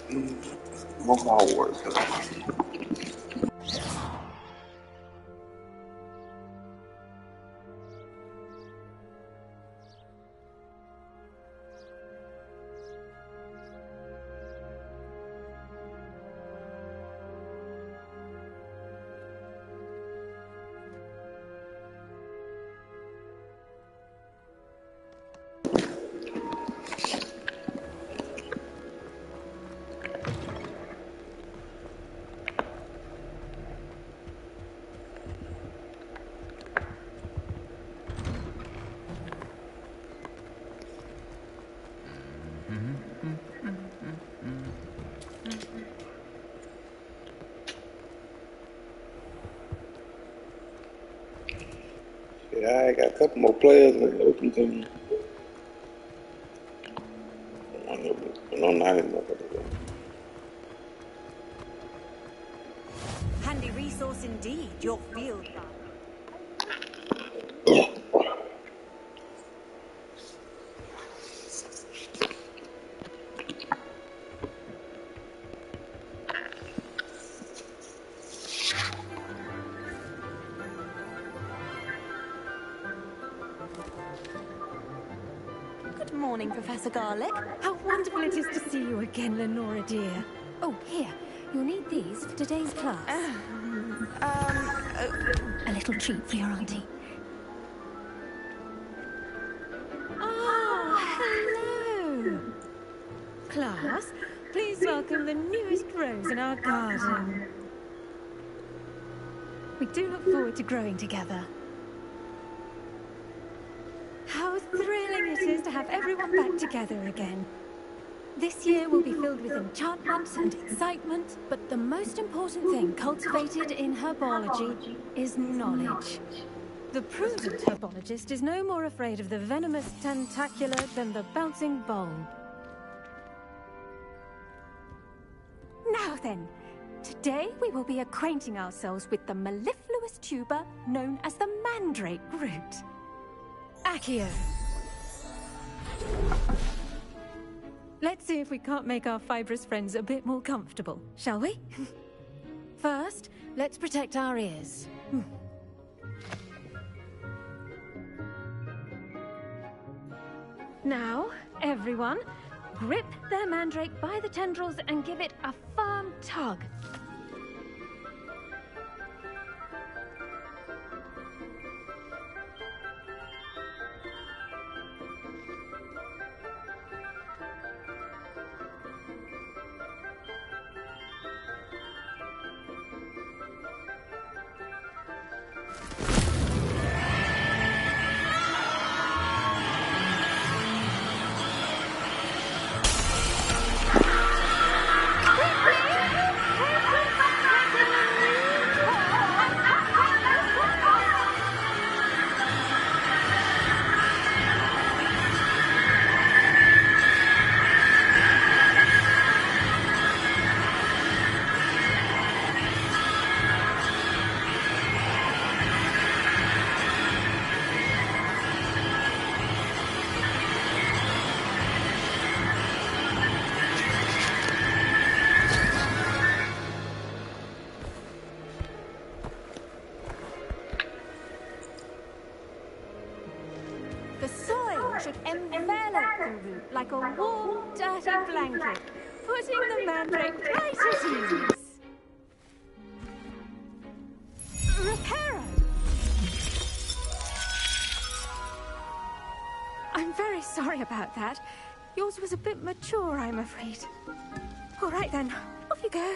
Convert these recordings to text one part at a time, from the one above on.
More HogWarts. Yeah, I got a couple more players in the open team. No, not enough. Handy resource indeed, your field guide. Good morning, Professor Garlic. How wonderful it is to see you again, Lenora dear. Oh, here. You'll need these for today's class. A little treat for your auntie. Ah, hello. Class, please welcome the newest rose in our garden. We do look forward to growing together. How thrilling it is to have everyone back together again. This year will be filled with enchantment and excitement, but the most important thing cultivated in herbology is knowledge. The prudent herbologist is no more afraid of the venomous tentacular than the bouncing bulb. Now then, today we will be acquainting ourselves with the mellifluous tuber known as the mandrake root. Accio. Let's see if we can't make our fibrous friends a bit more comfortable, shall we? First, let's protect our ears. Now, everyone, grip their mandrake by the tendrils and give it a firm tug. Like a warm, dirty blanket, putting the mandrake right at ease. Reparo! I'm very sorry about that. Yours was a bit mature, I'm afraid. All right then, off you go.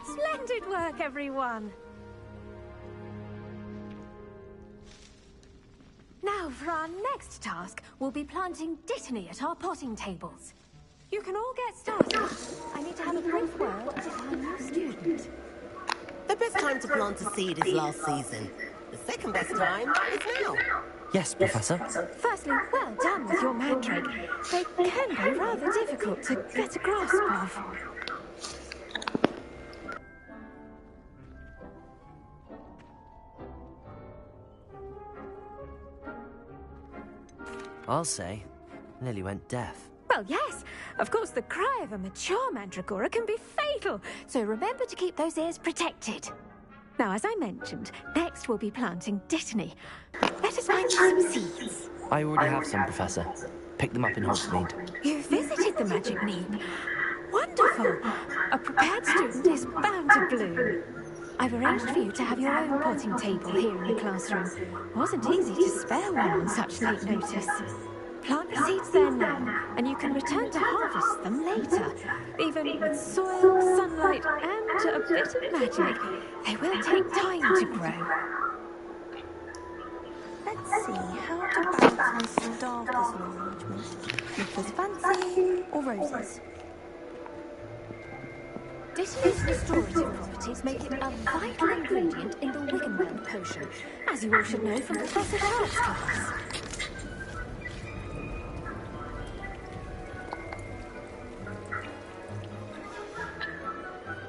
Splendid work, everyone. Now, for our next task, we'll be planting dittany at our potting tables. You can all get started. I need to have a brief word with our new student. The best time to plant a seed is last season. The second best time is now. Yes, Professor. Firstly, well done with your mandrake. They can be rather difficult to get a grasp of. I'll say, nearly went deaf. Well, yes, Of course, the cry of a mature mandragora can be fatal, so remember to keep those ears protected. Now, as I mentioned, next we'll be planting Dittany. Let us find you some seeds. I already have some, Professor. Pick them up in Hogsmeade. You visited the Magic Neep. Wonderful! A prepared student is bound to bloom. I've arranged for you to have your own potting table here in the classroom. Wasn't easy to spare one on such late notice. Plant the seeds there now, and you can return to harvest them later. Even with soil, sunlight, and a bit of magic, they will take time to grow. Let's see, how to balance my staff this arrangement? Nicholas fancy or roses? Dittany's restorative properties make it a vital ingredient in the Wiggenweld potion, as you all should know from Professor Sharp's class.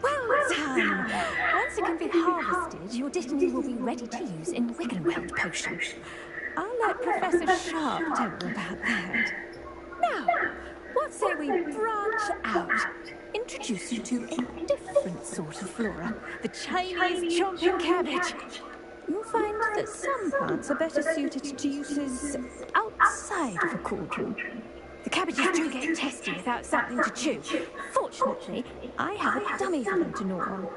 Well done! Once it can be harvested, your Dittany will be ready to use in Wiggenweld potion. I'll let Professor Sharp tell you about that. Now, what say we branch out? Introduce you to a different sort of flora, the Chinese chomping cabbage. You'll find that some plants are better suited to uses outside of a cauldron. The cabbages do get testy without something to chew. Fortunately, I have a dummy for them to gnaw on.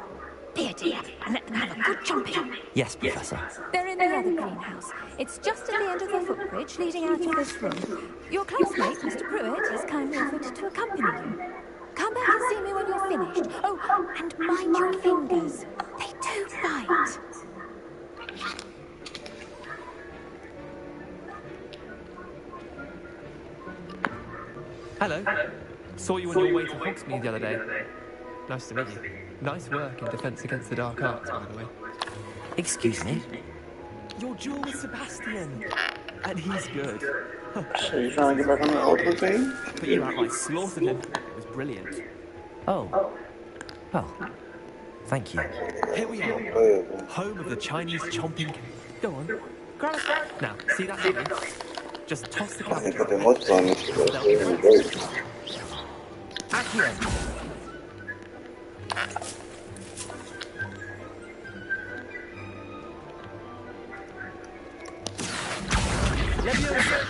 Here, dear, and let them have a good chomping. Yes, Professor. They're in the other greenhouse. It's just at the end of the footbridge leading out of this room. Your classmate, Mr. Pruitt, has kindly offered to accompany you. Come back and see me when you're finished. Oh, and mind your fingers. They do bite. Hello. Saw you on your way to Hogsmeade the other day. Nice to meet you. Nice work in Defense Against the Dark Arts, by the way. Excuse me? Your duel with Sebastian. And he's good. So you're trying to get back on the auto thing? But you outright slaughtered him. It was brilliant. Oh. Well, thank you. Here we are. Home of the Chinese chomping. Go on. Grab it. Now, see that happening? Just toss the I cabbage. think the most fun is really great. Accio! Leviosa!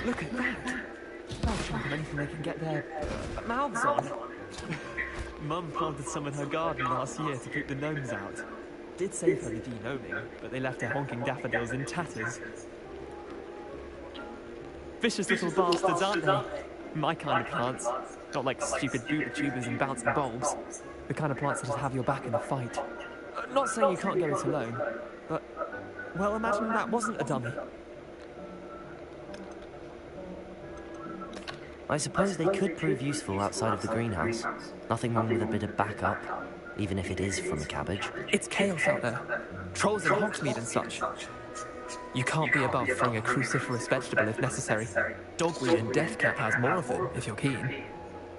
Look at that! They'll chomp anything they can get their mouths on. Mum planted some in her garden last year to keep the gnomes out. Did save her the de-gnoming, but they left her honking daffodils in tatters. Vicious little bastards, aren't they? My kind of plants. Not like stupid bootatubers and bouncing bulbs. The kind of plants that'll have your back in a fight. Not saying you can't go it alone, but... well, imagine that wasn't a dummy. I suppose they could prove useful outside of the greenhouse. Nothing wrong with a bit of backup, even if it is from a cabbage. It's chaos out there. Trolls in Hogsmeade and such. You can't be above throwing a cruciferous vegetable if necessary. Dogweed and deathcap has more of them, if you're keen.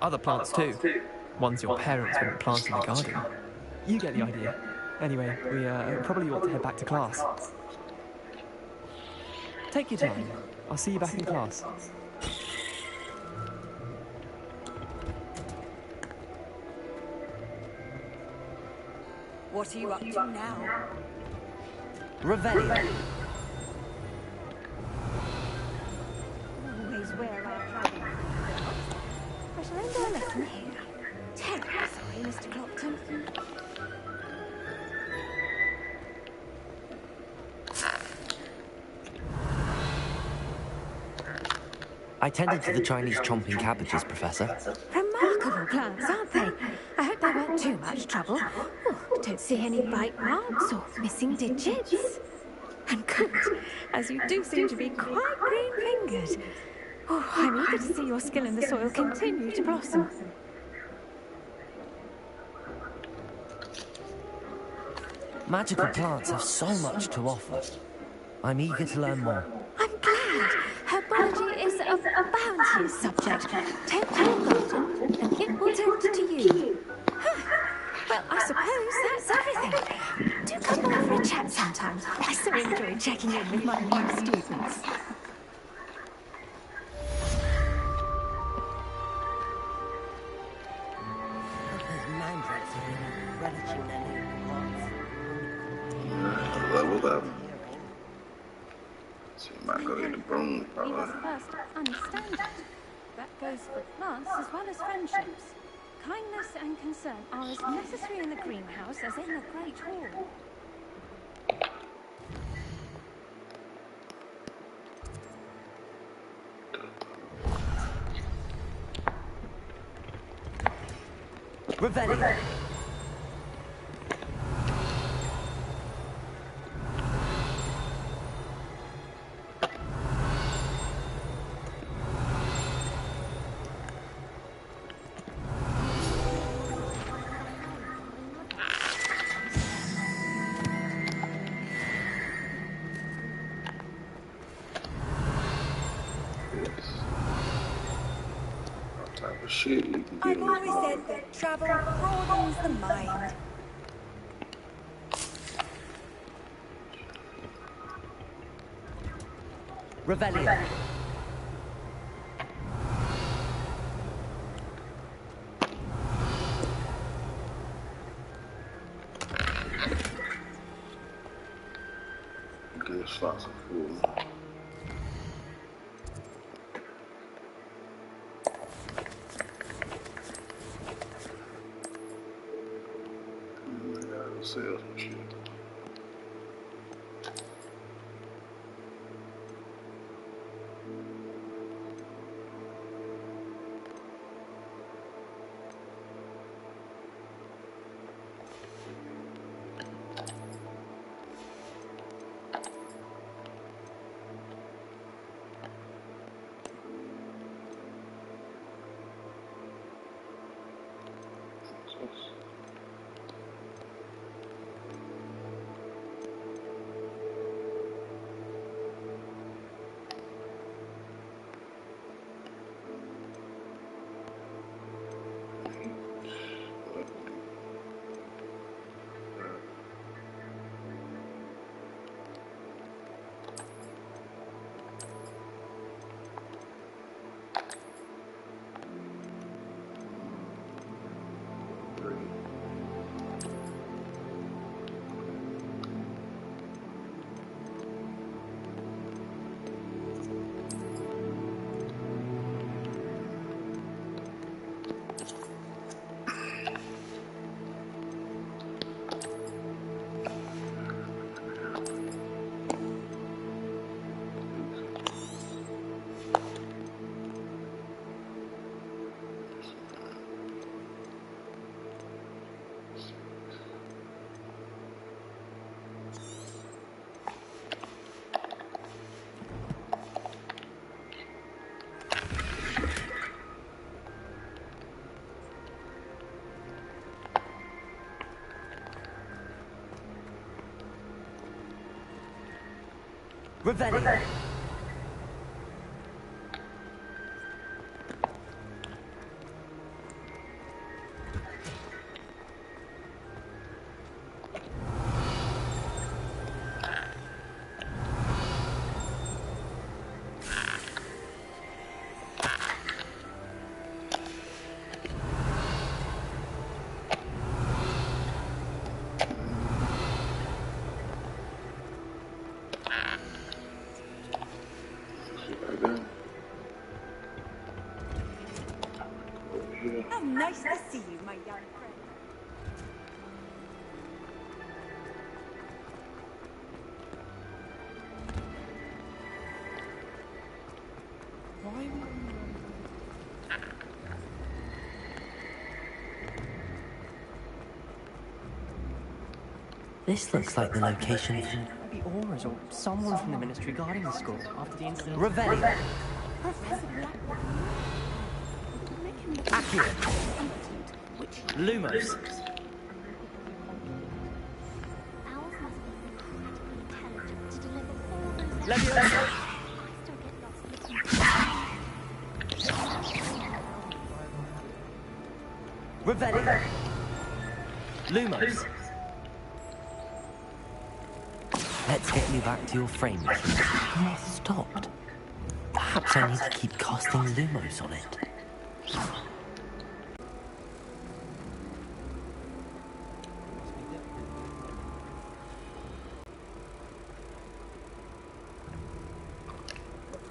Other plants too. Ones your parents wouldn't plant in the garden. You get the idea. Anyway, we probably ought to head back to class. Take your time. I'll see you back in class. What are you up to now? Revelio. Always wear our travelling clothes. I shall end our lesson here. Terribly sorry, Mr. Clopton. I tended to the Chinese chomping cabbages, Professor. Remarkable plants, aren't they? I hope they weren't too much trouble. Oh, don't see any bite marks or missing digits. And good, as you do seem to be quite green-fingered. Oh, I'm eager to see your skill in the soil continue to blossom. Magical plants have so much to offer. I'm eager to learn more. I'm glad. Herbology is a bounteous subject. Tend your garden, and it will tend to you. Well, I suppose that's everything. Do come by for a chat sometime. I so enjoy checking in with my new students. Those mandrakes are really relishing their new pots. Level up. So you might go get the broom, We probably. must first understand it. That goes for plants as well as friendships. Kindness and concern are as necessary in the greenhouse as in the Great Hall. Revelio. All type of shit you can get I've in always this said mode. that travel broadens the mind. Revelio. Good shots of food. I gotta go sell some shit. Revelio. Right there. Over here. How nice to see you, my young friend. This looks like the location. Maybe Aura's or someone from the ministry guarding the school after the incident. Revelio. Professor Blackwood. Make him Accio. competent, which Lumos. owls must be incredibly intelligent to deliver all those Leviosa. I still get lost Revelli. Lumos. Let's get you back to your frame machine. Oh, it stopped. Perhaps I need to keep casting Lumos on it.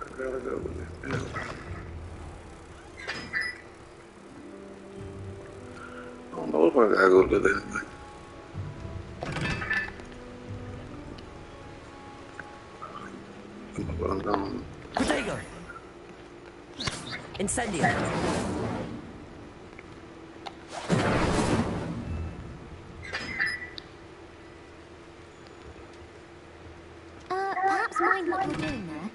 I gotta go with it. I don't know if I gotta go to that. I'm gone. Protego! Incendio! Perhaps mind what you're doing there?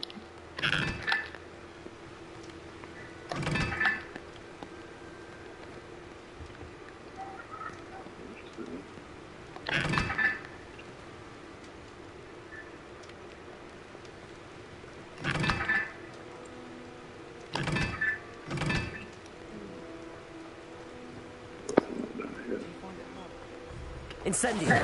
Incendio!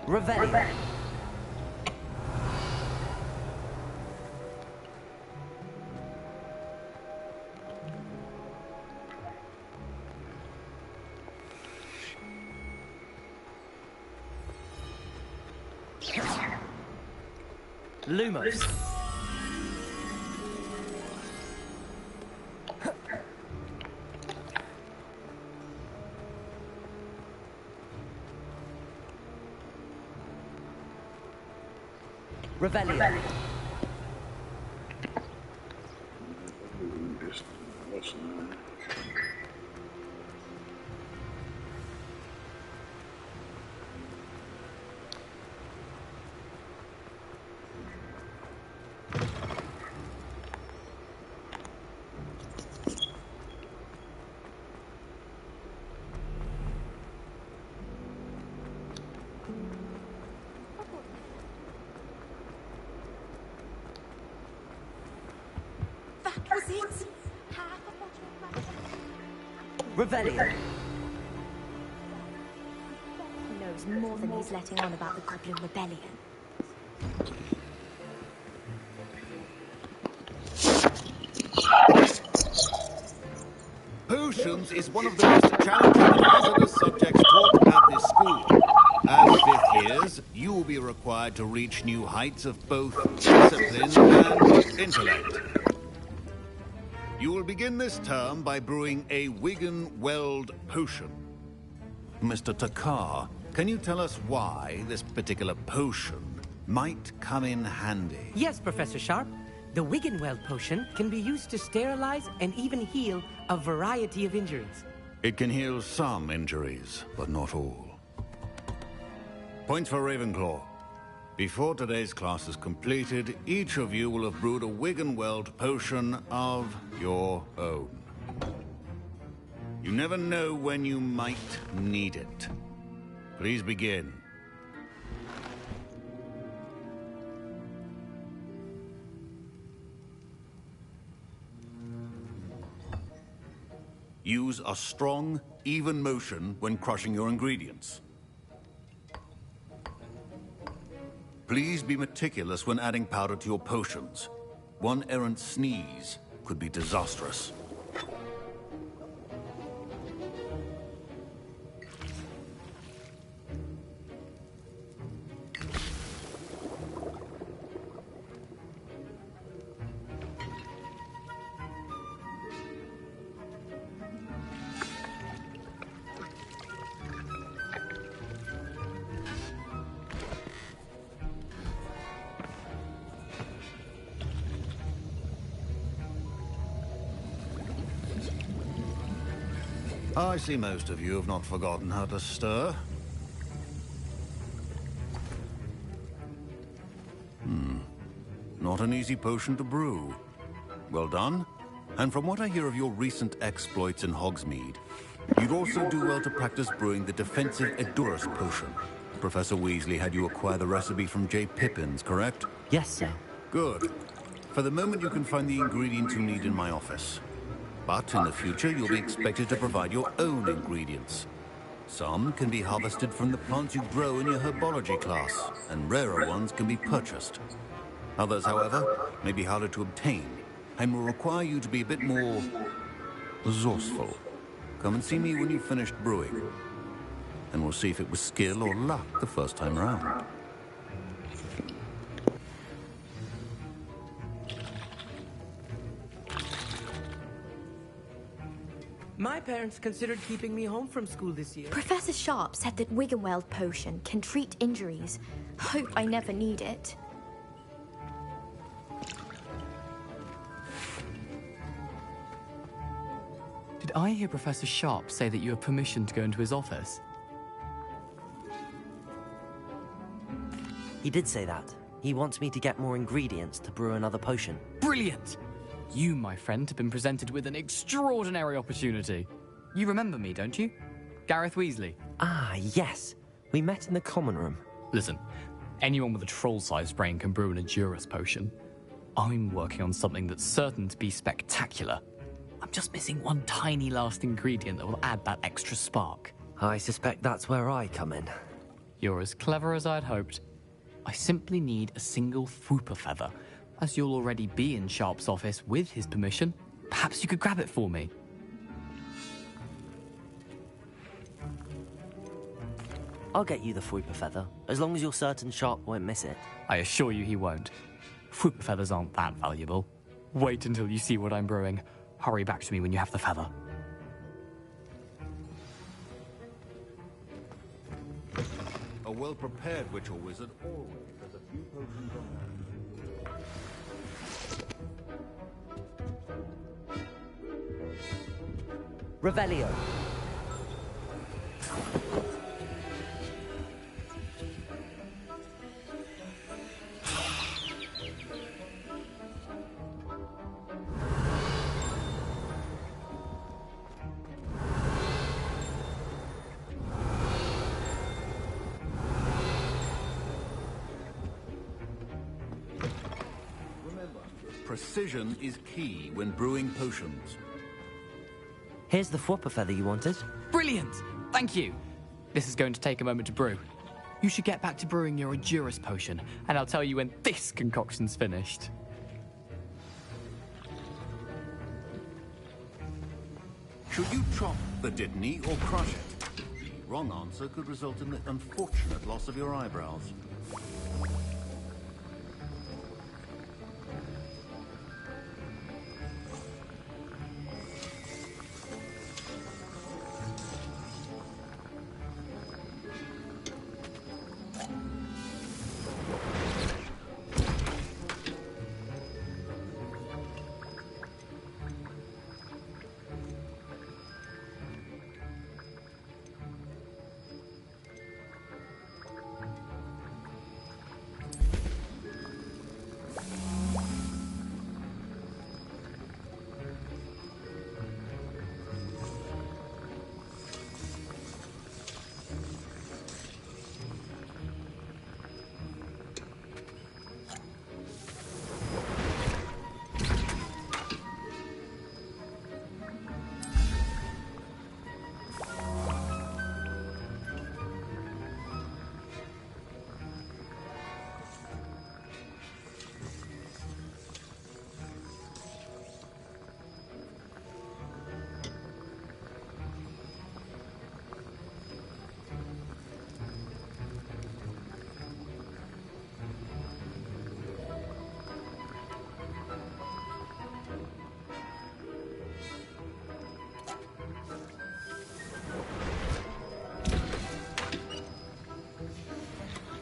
Revelli. Lumos. Revelio. That was it. Half of what you Revelio. He knows more than he's letting on about the Goblin Rebellion. Potions is one of the most challenging and hazardous subjects taught at this school. As fifth years, you will be required to reach new heights of both discipline and intellect. You will begin this term by brewing a Wigan-Weld potion. Mr. Takar, can you tell us why this particular potion might come in handy? Yes, Professor Sharp. The Wiggenweld potion can be used to sterilize and even heal a variety of injuries. It can heal some injuries, but not all. Points for Ravenclaw. Before today's class is completed, each of you will have brewed a Wiggenweld potion of your own. You never know when you might need it. Please begin. Use a strong, even motion when crushing your ingredients. Please be meticulous when adding powder to your potions. One errant sneeze could be disastrous. I see most of you have not forgotten how to stir. not an easy potion to brew. Well done. And from what I hear of your recent exploits in Hogsmeade, you'd also do well to practice brewing the defensive Edurus potion. Professor Weasley had you acquire the recipe from J. Pippin's, correct? Yes, sir. Good. For the moment, you can find the ingredients you need in my office. But in the future, you'll be expected to provide your own ingredients. Some can be harvested from the plants you grow in your herbology class, and rarer ones can be purchased. Others, however, may be harder to obtain, and will require you to be a bit more resourceful. Come and see me when you've finished brewing, and we'll see if it was skill or luck the first time round. My parents considered keeping me home from school this year. Professor Sharp said that Wiggenweld potion can treat injuries. Hope I never need it. Did I hear Professor Sharp say that you have permission to go into his office? He did say that. He wants me to get more ingredients to brew another potion. Brilliant! You, my friend, have been presented with an extraordinary opportunity. You remember me, don't you? Gareth Weasley. Ah, yes. We met in the common room. Listen, anyone with a troll-sized brain can brew an Edurus potion. I'm working on something that's certain to be spectacular. I'm just missing one tiny last ingredient that will add that extra spark. I suspect that's where I come in. You're as clever as I'd hoped. I simply need a single Fwooper feather. As you'll already be in Sharp's office with his permission, perhaps you could grab it for me. I'll get you the Fwooper feather, as long as you're certain Sharp won't miss it. I assure you he won't. Fwooper feathers aren't that valuable. Wait until you see what I'm brewing. Hurry back to me when you have the feather. A well-prepared witch or wizard always has a few potions on hand. Revelio. Remember, precision is key when brewing potions. Here's the Fwooper feather you wanted. Brilliant! Thank you! This is going to take a moment to brew. You should get back to brewing your Edurus potion, and I'll tell you when this concoction's finished. Should you chop the Dittany or crush it? The wrong answer could result in the unfortunate loss of your eyebrows.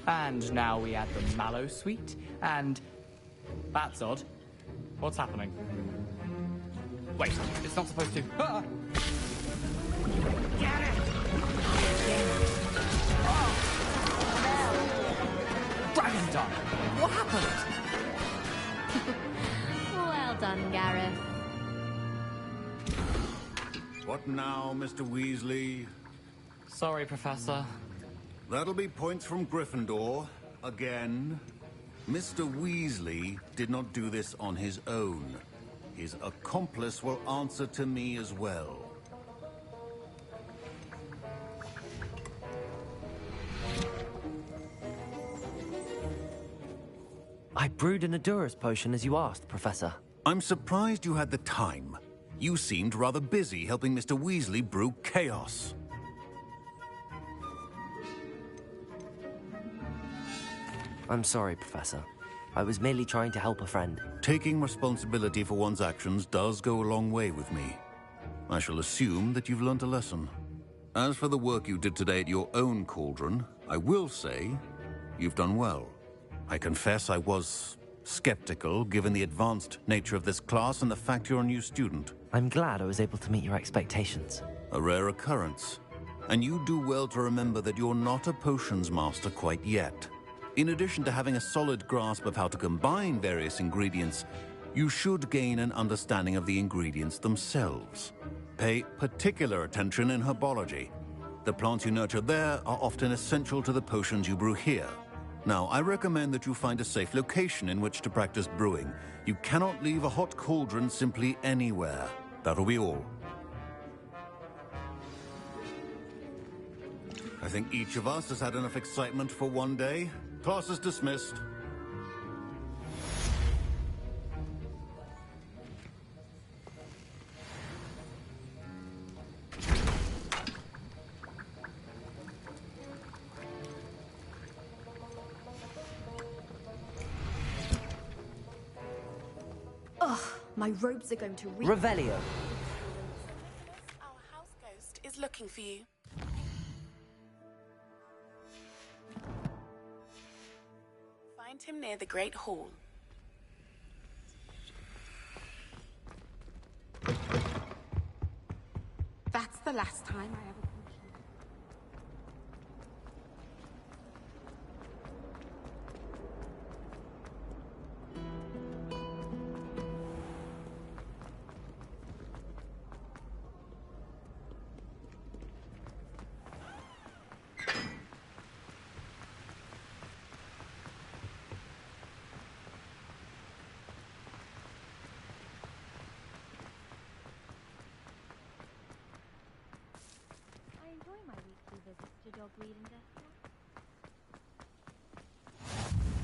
And now we add the mallow sweet, and... That's odd. What's happening? Wait, it's not supposed to... Ah! Get it! Oh! Dragon Dog! What happened? What now, Mr. Weasley? Sorry, Professor. That'll be points from Gryffindor. Again. Mr. Weasley did not do this on his own. His accomplice will answer to me as well. I brewed an Adurus potion as you asked, Professor. I'm surprised you had the time. You seemed rather busy helping Mr. Weasley brew chaos. I'm sorry, Professor. I was merely trying to help a friend. Taking responsibility for one's actions does go a long way with me. I shall assume that you've learnt a lesson. As for the work you did today at your own cauldron, I will say you've done well. I confess I was skeptical, given the advanced nature of this class and the fact you're a new student. I'm glad I was able to meet your expectations. A rare occurrence. And you do well to remember that you're not a potions master quite yet. In addition to having a solid grasp of how to combine various ingredients, you should gain an understanding of the ingredients themselves. Pay particular attention in herbology. The plants you nurture there are often essential to the potions you brew here. Now, I recommend that you find a safe location in which to practice brewing. You cannot leave a hot cauldron simply anywhere. That'll be all. I think each of us has had enough excitement for one day. Class is dismissed. Ugh, my robes are going to Revelio. Our house ghost is looking for you. Find him near the Great Hall. That's the last time I ever...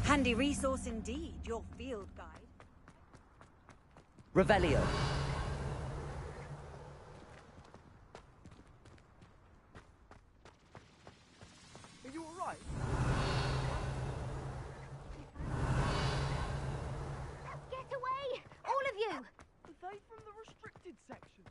Handy resource indeed, your field guide. Revelio. Are you alright? Get away! All of you! Are they from the restricted section?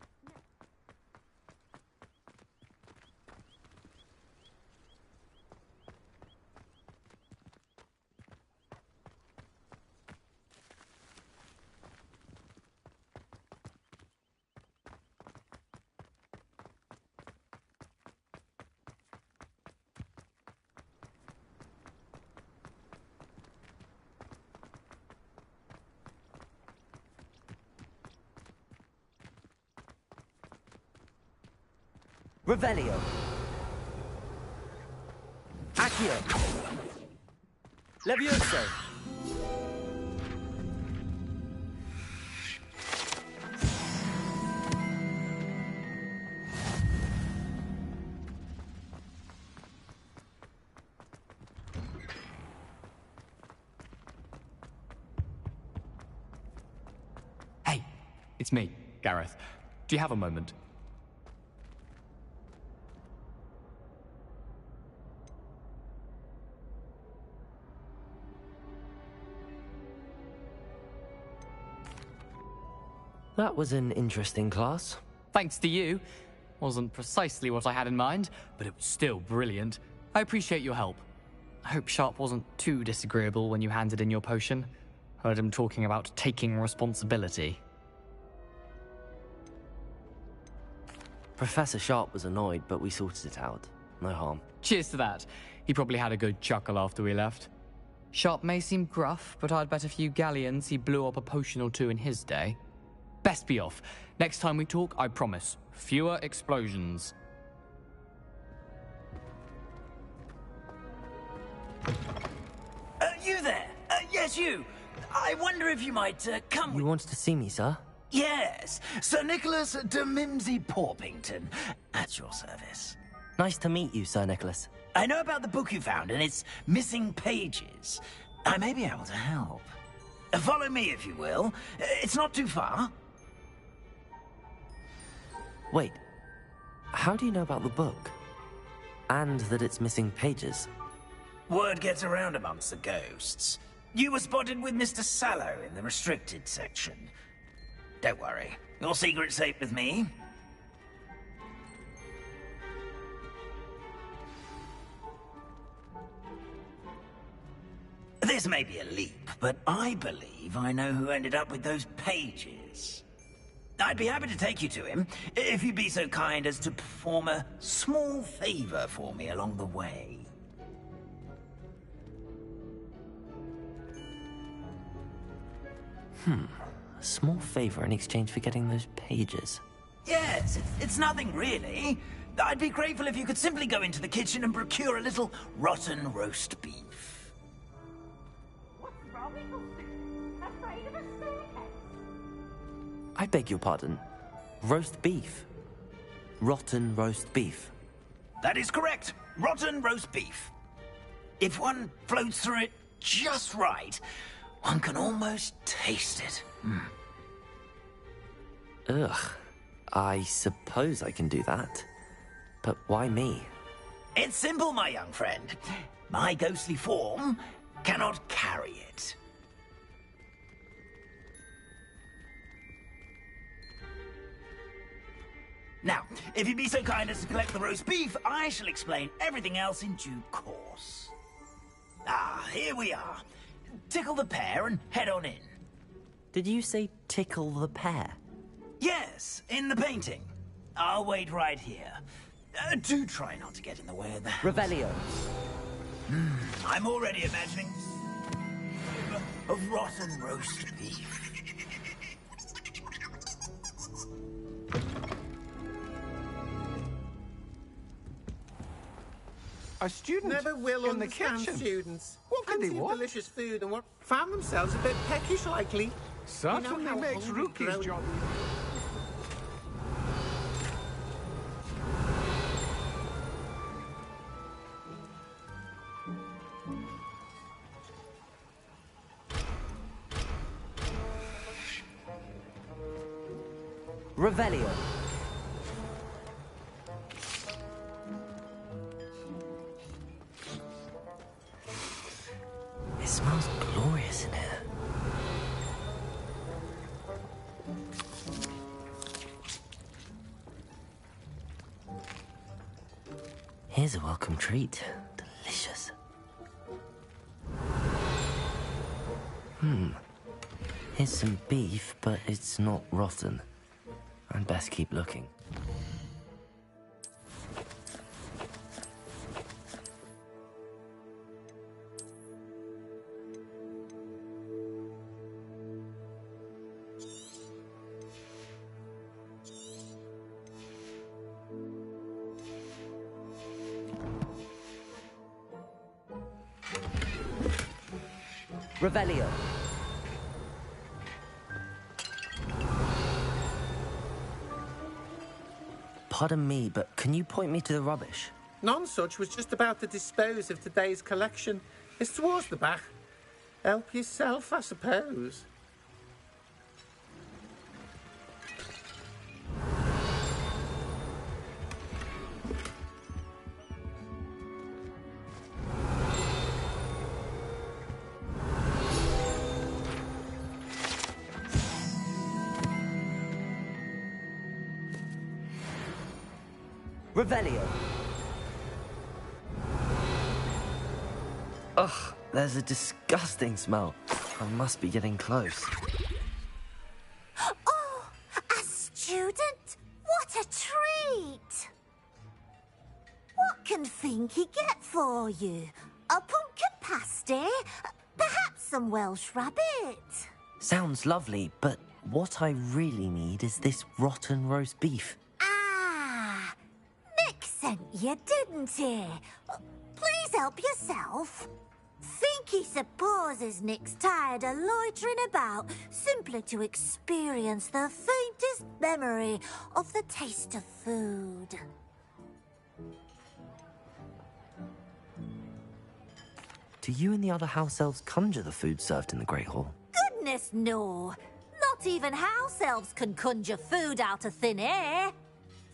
Revelio. Accio. Levioso. Hey, it's me, Gareth. Do you have a moment? That was an interesting class. Thanks to you. Wasn't precisely what I had in mind, but it was still brilliant. I appreciate your help. I hope Sharp wasn't too disagreeable when you handed in your potion. Heard him talking about taking responsibility. Professor Sharp was annoyed, but we sorted it out. No harm. Cheers to that. He probably had a good chuckle after we left. Sharp may seem gruff, but I'd bet a few galleons he blew up a potion or two in his day. Best be off. Next time we talk, I promise, fewer explosions. You there? Yes, you. I wonder if you might come with... You wanted to see me, sir? Yes, Sir Nicholas de Mimsy Porpington, at your service. Nice to meet you, Sir Nicholas. I know about the book you found and its missing pages. I may be able to help. Follow me, if you will. It's not too far. Wait, how do you know about the book? And that it's missing pages? Word gets around amongst the ghosts. You were spotted with Mr. Sallow in the restricted section. Don't worry, your secret's safe with me. This may be a leap, but I believe I know who ended up with those pages. I'd be happy to take you to him, if you'd be so kind as to perform a small favor for me along the way. A small favor in exchange for getting those pages. Yes, it's nothing really. I'd be grateful if you could simply go into the kitchen and procure a little rotten roast beef. What's wrong with you? Afraid of a staircase? I beg your pardon. Roast beef. Rotten roast beef. That is correct. Rotten roast beef. If one floats through it just right, one can almost taste it. Ugh. I suppose I can do that. But why me? It's simple, my young friend. My ghostly form cannot carry it. Now, if you'd be so kind as to collect the roast beef, I shall explain everything else in due course. Ah, here we are. Tickle the pear and head on in. Did you say tickle the pear? Yes, in the painting. I'll wait right here. Do try not to get in the way of the house. Revelio. I'm already imagining a rotten roast beef. A student never will in the understand kitchen. Students. What can they Fancy want? delicious food and what found themselves a bit peckish likely. Certainly how makes hungry rookies' grown- job. Revelio. It smells glorious in here. Here's a welcome treat. Delicious. Here's some beef, but it's not rotten. I'd best keep looking. Revelio. Pardon me, but can you point me to the rubbish? Nonsuch was just about to dispose of today's collection. It's towards the back. Help yourself, I suppose. Revelio. Ugh, there's a disgusting smell. I must be getting close. Oh, a student? What a treat! What can Finky get for you? A pumpkin pasty? Perhaps some Welsh rabbit? Sounds lovely, but What I really need is this rotten roast beef. Ah, Nick sent you, didn't he? Please help yourself. Think he supposes Nick's tired of loitering about simply to experience the faintest memory of the taste of food. Do you and the other house elves conjure the food served in the Great Hall? Goodness, no. Not even house elves can conjure food out of thin air.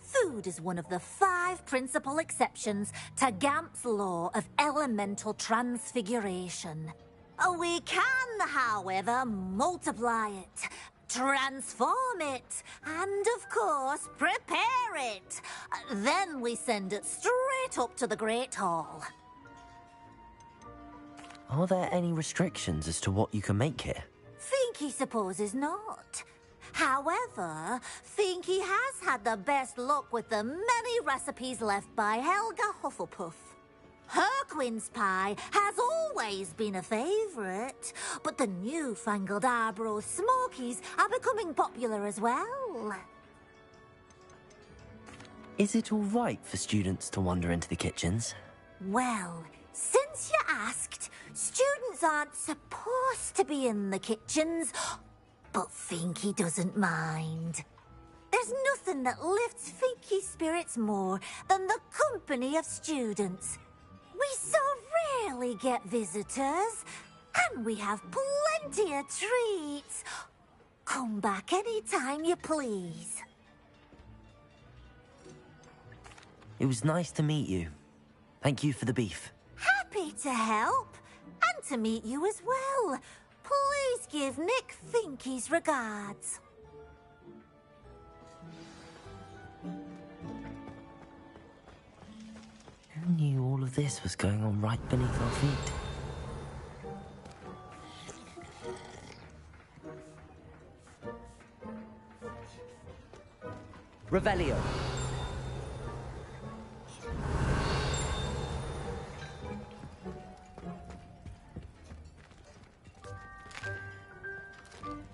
Food is one of the 5 principal exceptions to Gamp's law of elemental transfiguration. We can, however, multiply it, transform it, and, of course, prepare it. Then we send it straight up to the Great Hall. Are there any restrictions as to what you can make here? Finky supposes not. However, Finky has had the best luck with the many recipes left by Helga Hufflepuff. Her quince pie has always been a favourite, but the newfangled Arbroath Smokies are becoming popular as well. Is it all right for students to wander into the kitchens? Well, since you asked, students aren't supposed to be in the kitchens, but Finky doesn't mind. There's nothing that lifts Finky's spirits more than the company of students. We so rarely get visitors, and we have plenty of treats. Come back any time you please. It was nice to meet you. Thank you for the beef. Happy to help, and to meet you as well. Please give Nick Finky's regards. Who knew all of this was going on right beneath our feet? Revelio.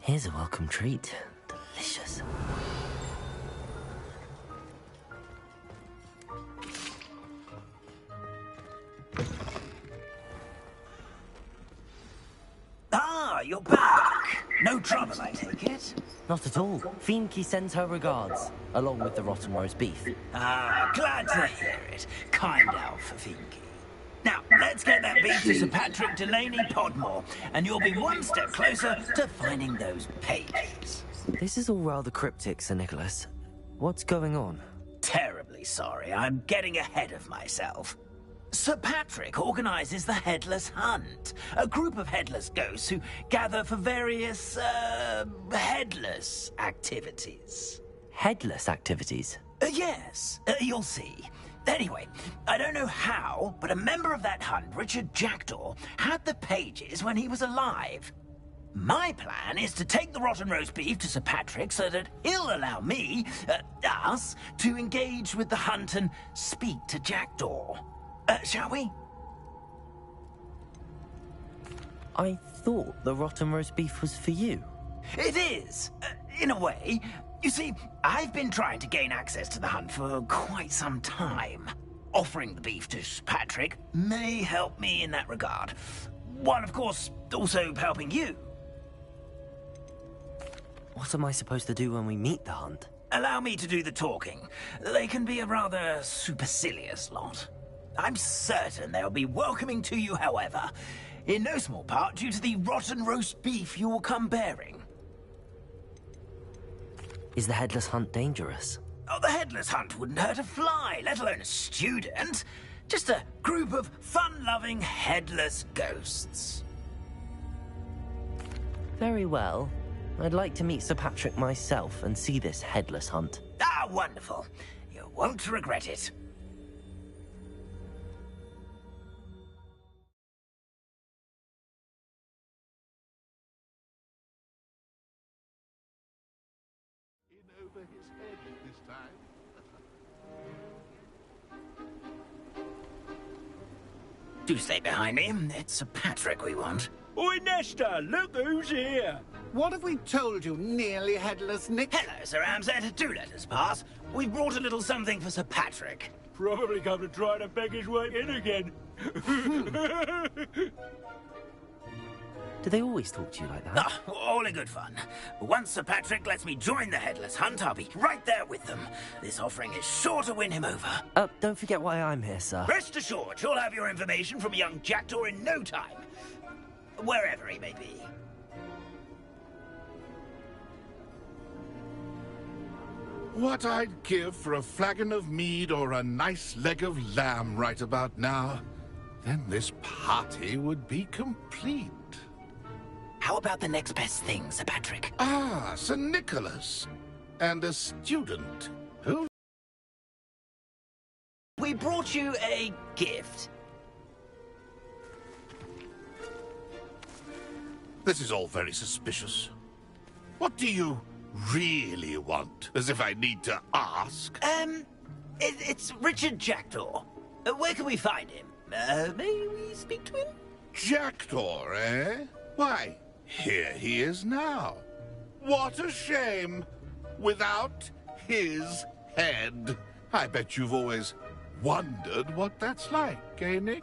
Here's a welcome treat. Delicious. Ah, you're back. No trouble, I take it? Not at all. Finky sends her regards, along with the rotten roast beef. Ah, glad to hear it. Kind elf, Finky. Now, let's get that beef to Sir Patrick Delaney Podmore, and you'll be one step closer to finding those pages. This is all rather cryptic, Sir Nicholas. What's going on? Terribly sorry, I'm getting ahead of myself. Sir Patrick organises the Headless Hunt, a group of headless ghosts who gather for various, headless activities. Headless activities? Yes, you'll see. Anyway, I don't know how, but a member of that hunt, Richard Jackdaw, had the pages when he was alive. My plan is to take the rotten roast beef to Sir Patrick so that he'll allow me, us, to engage with the hunt and speak to Jackdaw. Shall we? I thought the rotten roast beef was for you. It is, in a way. You see, I've been trying to gain access to the hunt for quite some time. Offering the beef to Patrick may help me in that regard. While, of course, also helping you. What am I supposed to do when we meet the hunt? Allow me to do the talking. They can be a rather supercilious lot. I'm certain they'll be welcoming to you, however, in no small part due to the rotten roast beef you will come bearing. Is the Headless Hunt dangerous? Oh, the Headless Hunt wouldn't hurt a fly, let alone a student. Just a group of fun-loving headless ghosts. Very well. I'd like to meet Sir Patrick myself and see this Headless Hunt. Ah, wonderful. You won't regret it. Over his head this time. Do stay behind me. It's Sir Patrick we want. Oi, Nesta, look who's here. What have we told you, nearly headless Nick? Hello, Sir Ramsay. Do let us pass. We've brought a little something for Sir Patrick. Probably come to try to beg his way in again. Do they always talk to you like that? Ah, all in good fun. Once Sir Patrick lets me join the Headless Hunt, I'll be right there with them. This offering is sure to win him over. Don't forget why I'm here, sir. Rest assured, you'll have your information from young Jackdaw in no time. Wherever he may be. What I'd give for a flagon of mead or a nice leg of lamb right about now. Then this party would be complete. How about the next best thing, Sir Patrick? Ah, Sir Nicholas. And a student. Who? We brought you a gift. This is all very suspicious. What do you really want? As if I need to ask. It's Richard Jackdaw. Where can we find him? May we speak to him? Jackdaw, eh? Why, here he is now. What a shame. Without his head. I bet you've always wondered what that's like, eh, Nick?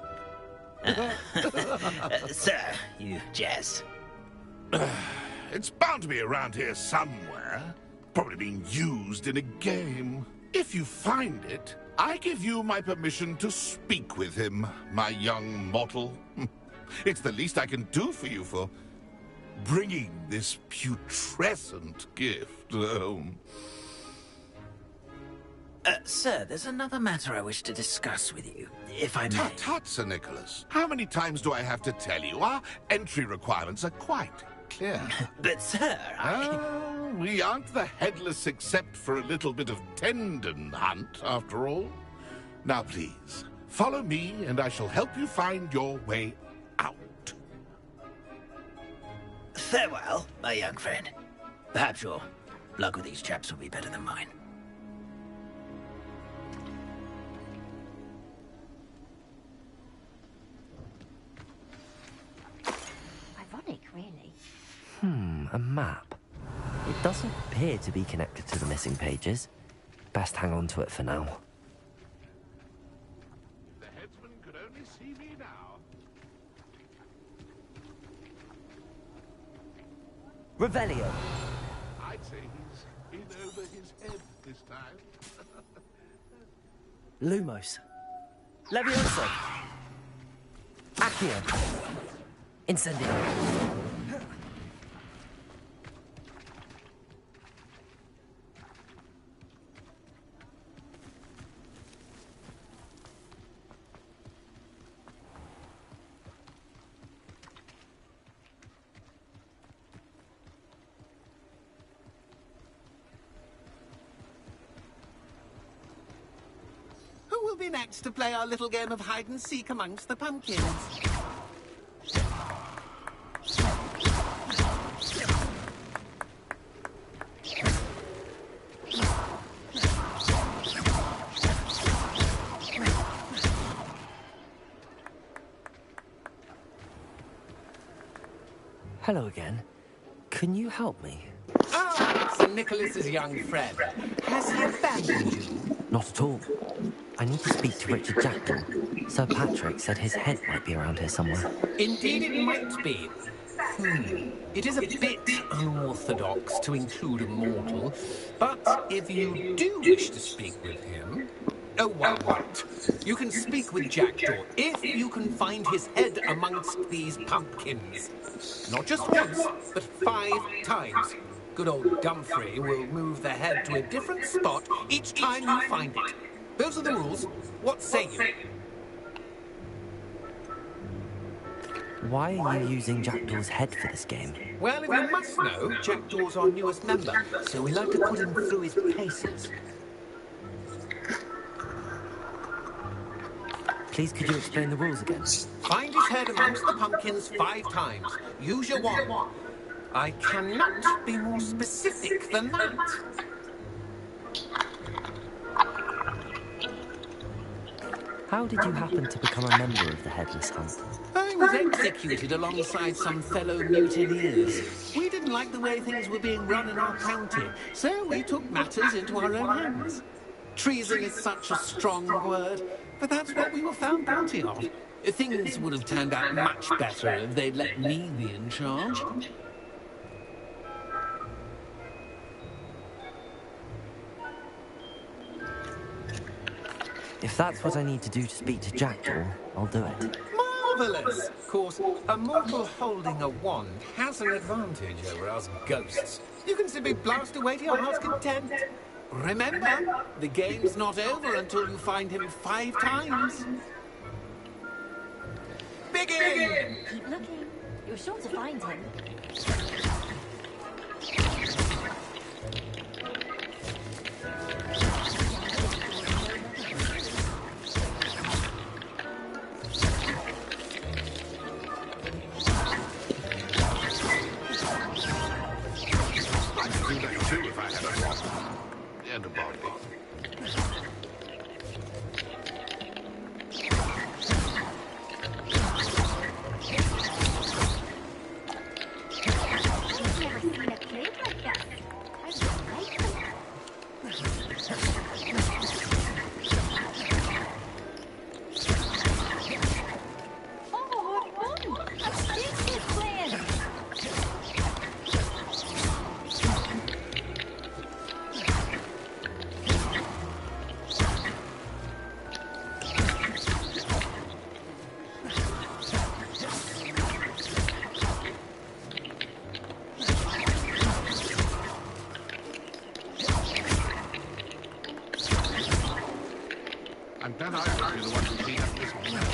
Sir, you jest. It's bound to be around here somewhere. Probably being used in a game. If you find it, I give you my permission to speak with him, my young mortal. It's the least I can do for you for bringing this putrescent gift home. Sir, there's another matter I wish to discuss with you, if I may. Tut, tut, Sir Nicholas. How many times do I have to tell you? Our entry requirements are quite clear. But, sir, we aren't the headless except for a little bit of tendon hunt, after all. Now, please, follow me, and I shall help you find your way out. Farewell, my young friend. Perhaps your luck with these chaps will be better than mine. Ironic, really. A map. It doesn't appear to be connected to the missing pages. Best hang on to it for now. The headsman could only see me now. Revelio. I'd say he's in over his head this time. Lumos. Levioso. Accio. Incendio. Who will be next to play our little game of hide-and-seek amongst the pumpkins? Hello again. Can you help me? Ah, Sir Nicholas's young friend. Has he abandoned you? Not at all. I need to speak to Richard Jackdaw. Sir Patrick said his head might be around here somewhere. Indeed it might be. It is a bit unorthodox to include a mortal, but if you do wish to speak with him... Oh, well, what? You can speak with Jackdaw if you can find his head amongst these pumpkins. Not just once, but 5 times. Good old Dumfrey will move the head to a different spot each time you find it. Those are the rules. What say you? Why are you using Jackdaw's head for this game? Well, if you must know, Jackdaw's our newest member, so we like to put him through his paces. Please, could you explain the rules again? Find his head amongst the pumpkins 5 times. Use your wand. I cannot be more specific than that. How did you happen to become a member of the Headless Hunt? I was executed alongside some fellow mutineers. We didn't like the way things were being run in our county, so we took matters into our own hands. Treason is such a strong word, but that's what we were found guilty of. Things would have turned out much better if they'd let me be in charge. If that's what I need to do to speak to Jackdaw, I'll do it. Marvellous! Of course, a mortal holding a wand has an advantage over us ghosts. You can simply blast away to your heart's content. Remember, the game's not over until you find him 5 times. Begin! Keep looking. You're sure to find him. And a body. I'm glad I was the one to clean up this mess.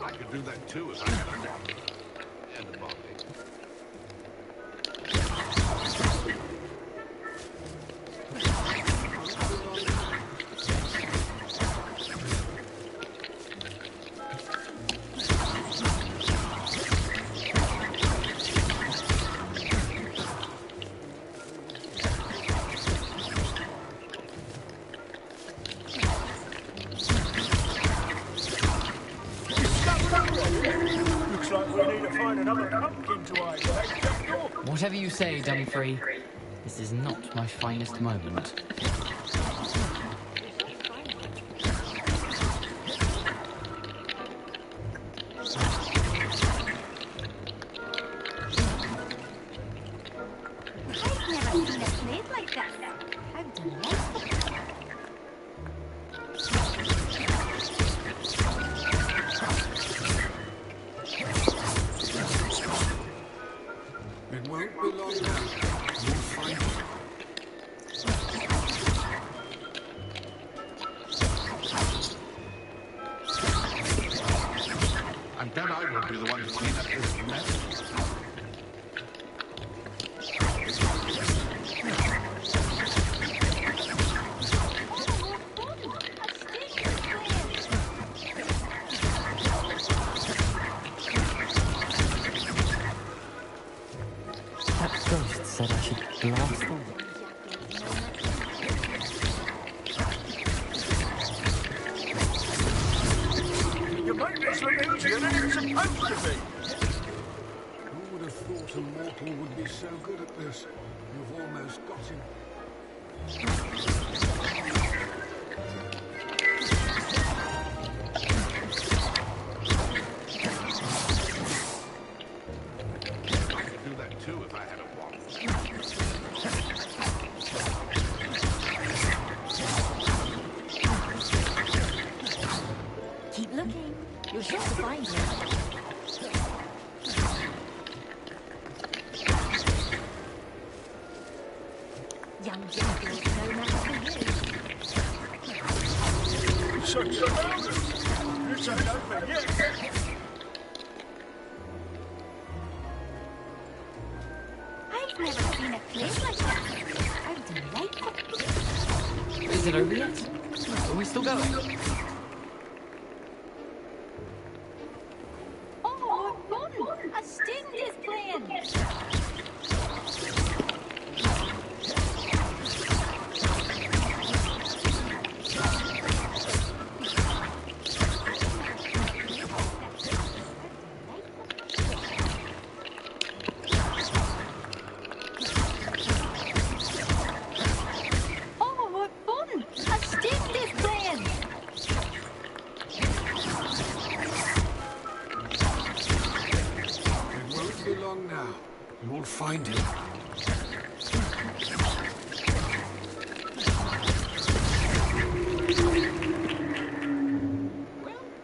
I could do that too if I had a wand and a body. Looks like we need to find another pumpkin to hide. Whatever you say, Dumfrey. This is not my finest moment. It won't be long now. You'll find it. I'm glad I won't be the one to clean up this mess. That ghost said I should blast them. You make this look easier than it's supposed to be. Who would have thought a mortal would be so good at this? You've almost got him. I could do that too if I had a wand. Keep looking. You're sure to find him. Young Jackal, no matter for you. Such a moment. This ain't over yet. I've never seen a place like that. How delightful. Is it over yet? Are we still going? Oh, fun! A student is playing.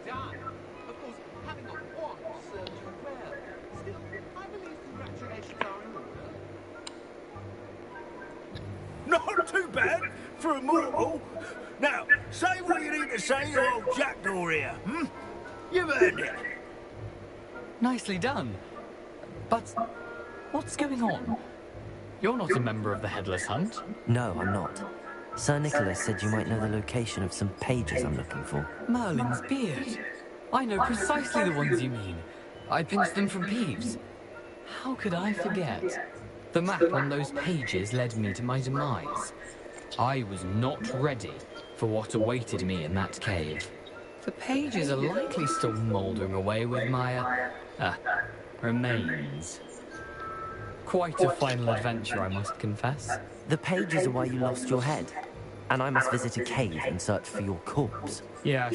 Done. Of course, having got one serves you well. Still, I believe congratulations are in order. Not too bad for a mortal. Now, say what you need to say to old Jackdaw here, hmm? You've earned it. Nicely done. But what's going on? You're not a member of the Headless Hunt. No, I'm not. Sir Nicholas said you might know the location of some pages I'm looking for. Merlin's beard. I know precisely the ones you mean. I pinched them from Peeves. How could I forget? The map on those pages led me to my demise. I was not ready for what awaited me in that cave. The pages are likely still mouldering away with my, remains. Quite a final adventure, I must confess. The pages are why you lost your head, and I must visit a cave and search for your corpse. Yes.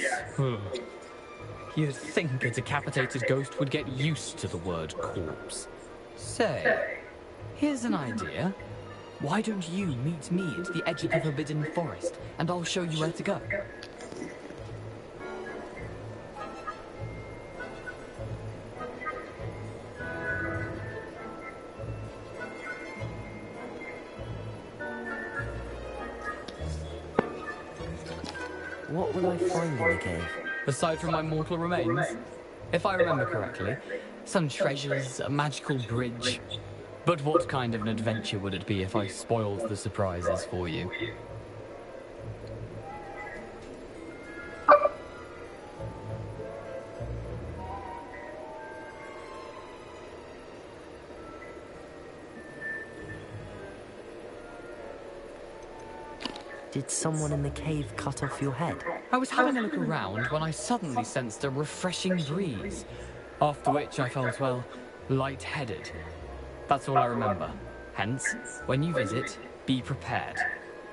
You'd think a decapitated ghost would get used to the word corpse. Say, here's an idea. Why don't you meet me at the edge of the Forbidden Forest, and I'll show you where to go? What will I find in the cave? Aside from my mortal remains, if I remember correctly, some treasures, a magical bridge. But what kind of an adventure would it be if I spoiled the surprises for you? Did someone in the cave cut off your head? I was having a look around when I suddenly sensed a refreshing breeze, after which I felt, well, lightheaded. That's all I remember. Hence, when you visit, be prepared.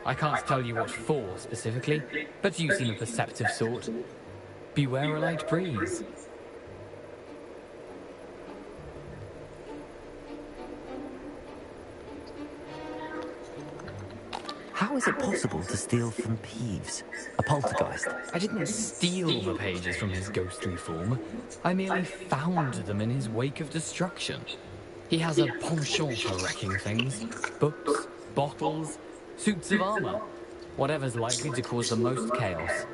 I can't tell you what for specifically, but you seem a perceptive sort. Beware a light breeze. How is it possible to steal from Peeves, a poltergeist? I didn't steal the pages from his ghostly form. I merely found them in his wake of destruction. He has a penchant for wrecking things. Books, bottles, suits of armor. Whatever's likely to cause the most chaos.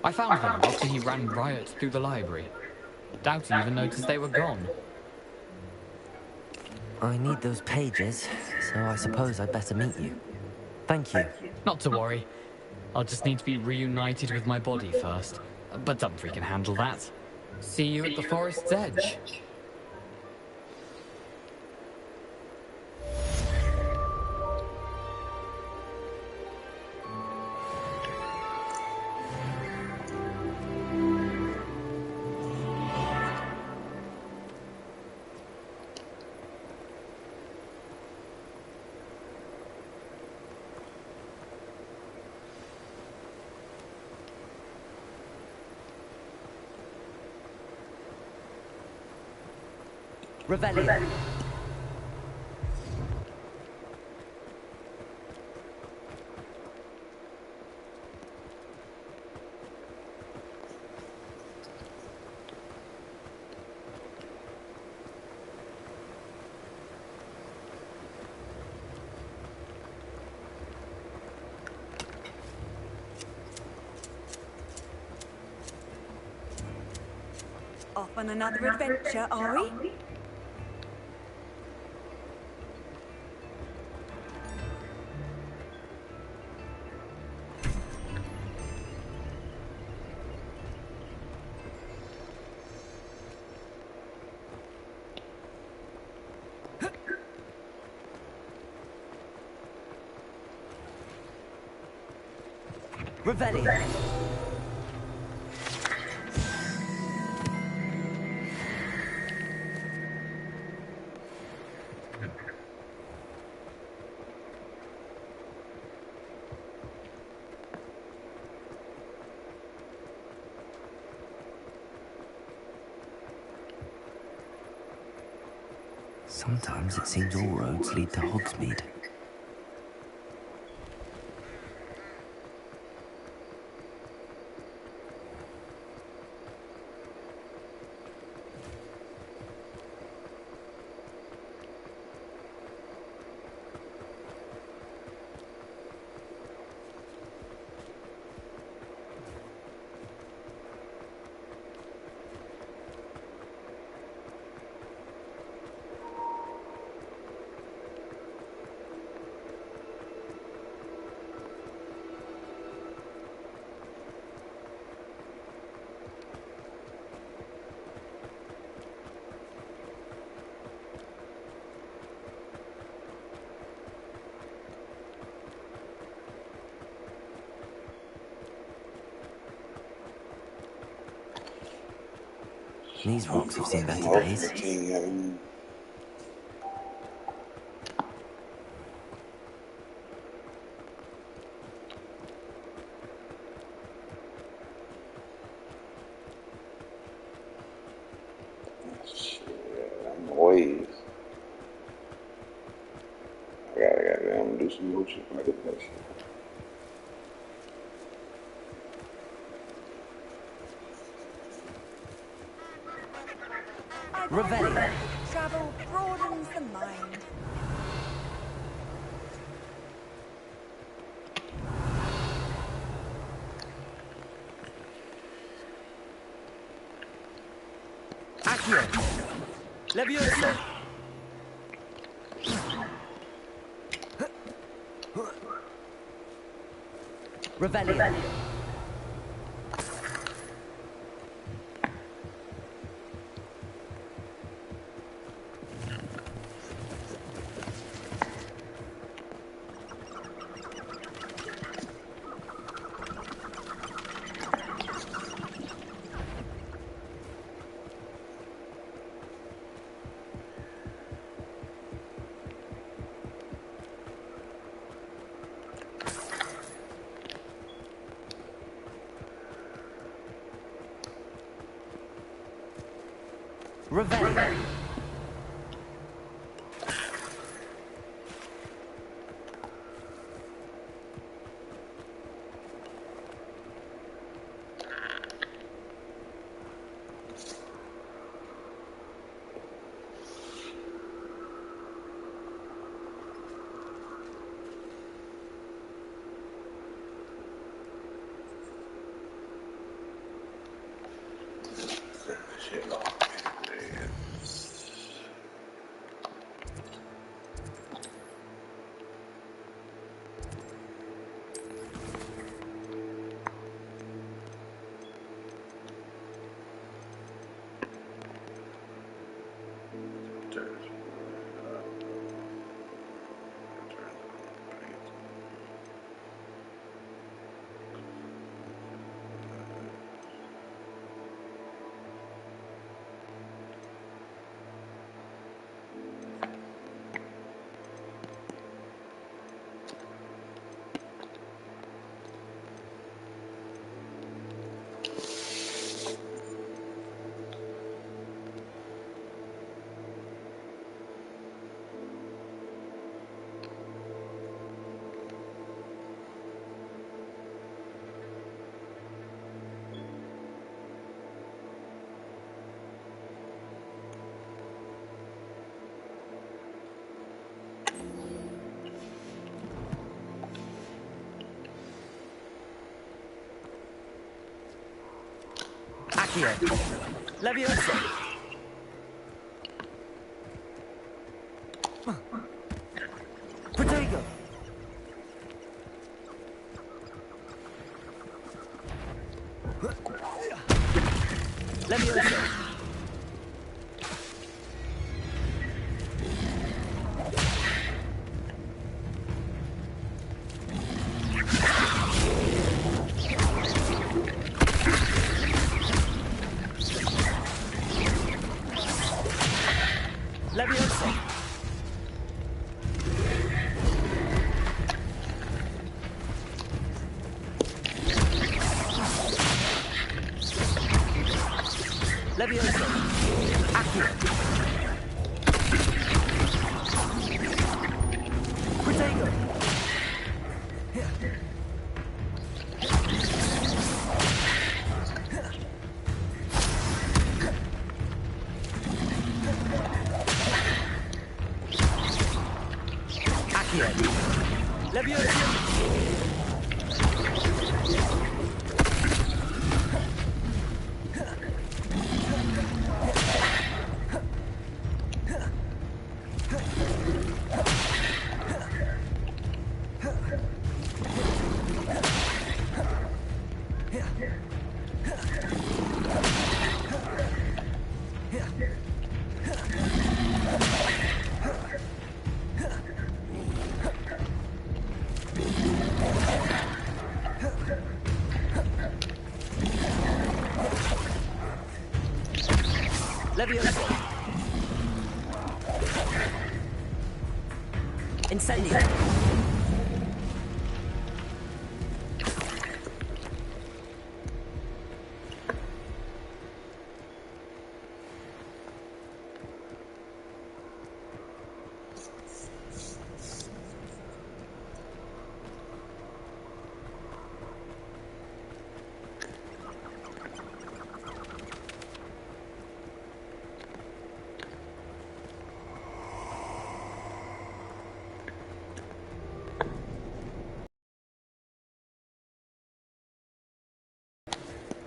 I found them after he ran riot through the library. Doubt he even noticed they were gone. I need those pages, so I suppose I'd better meet you. Thank you. Not to worry. I'll just need to be reunited with my body first. But Dumfries can handle that. See you at the forest's edge. Revelio. Off on another adventure, are we? Revelio. Sometimes it seems all roads lead to Hogsmeade. These rocks have seen better days. Ways. I gotta do some more shit when I get that shit. Revelio. Travel broadens the mind. Accio. Levioso. Revelio. Revelio. Accio. Levioso. Protego. Levioso. Levioso. Levioso. Accio. Accio. Leviosa. Leviosa. Incendio.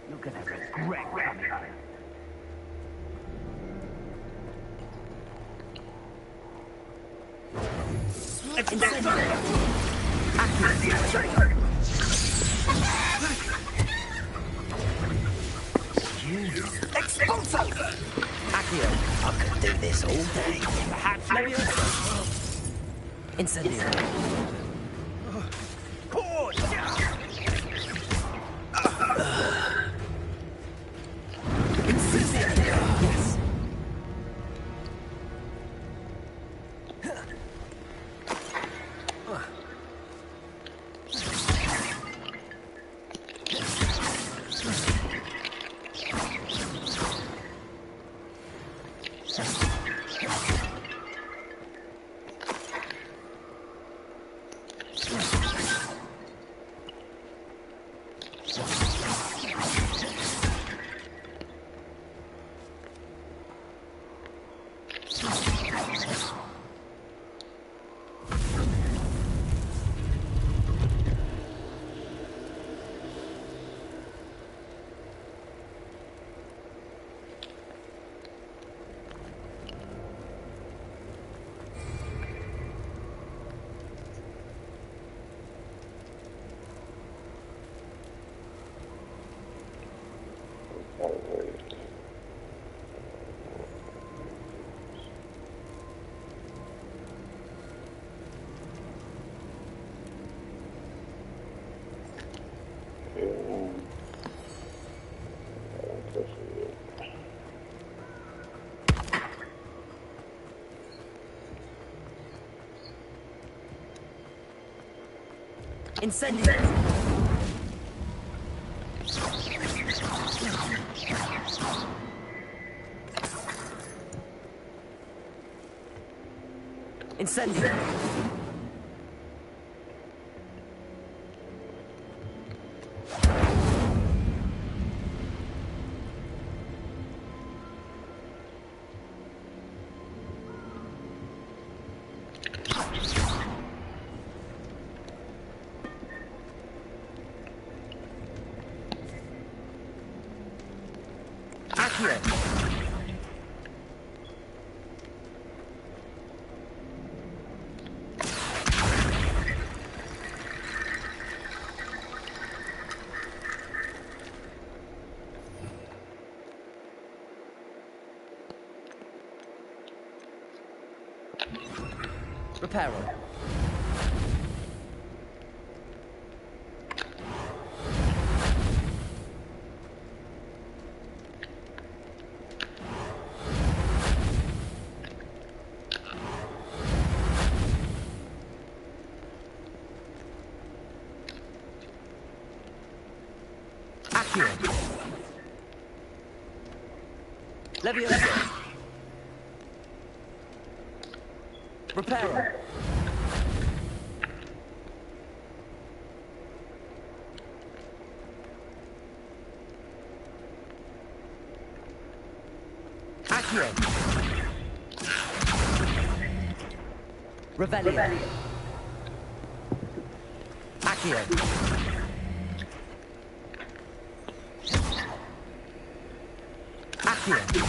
You're gonna regret coming home. Expulso! Accio. I could do this all day. Perhaps Leviosa. Incendio. Yes. Incendio. Incendio. Accio. Reparo. Accio. Leviosa. Reparo. Accio. Revelio. Accio. Accio.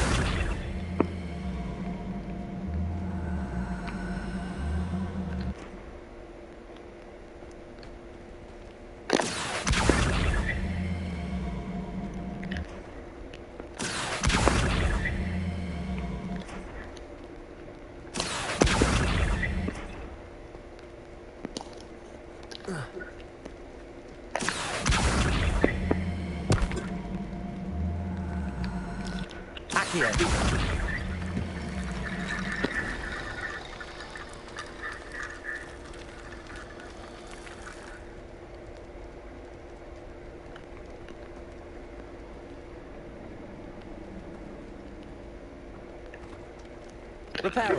Reparo.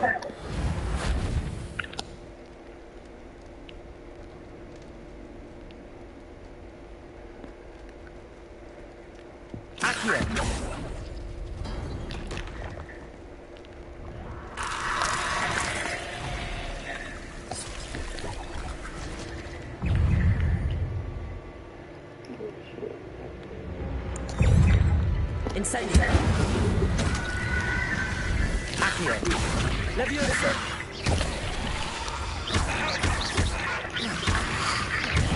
Accio. Incendio. Accio. Leviosa.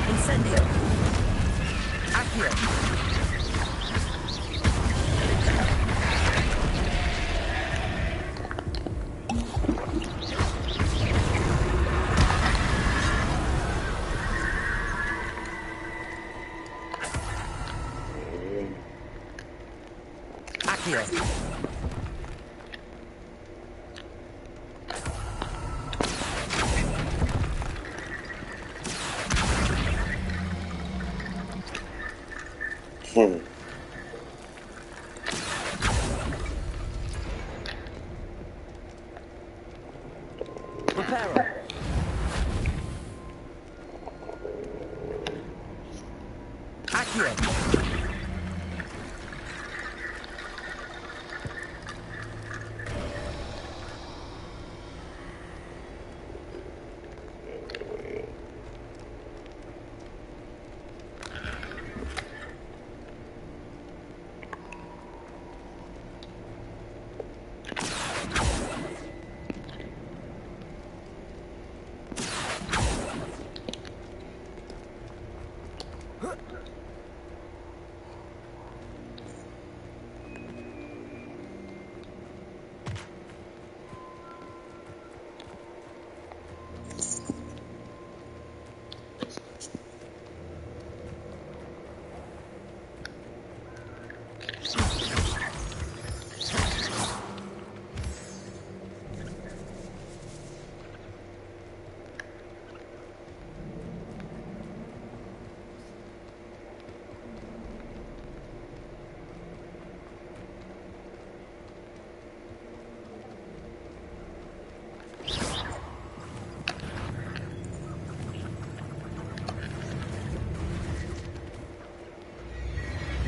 Incendio. Accio. Accio. Reparo. Accio.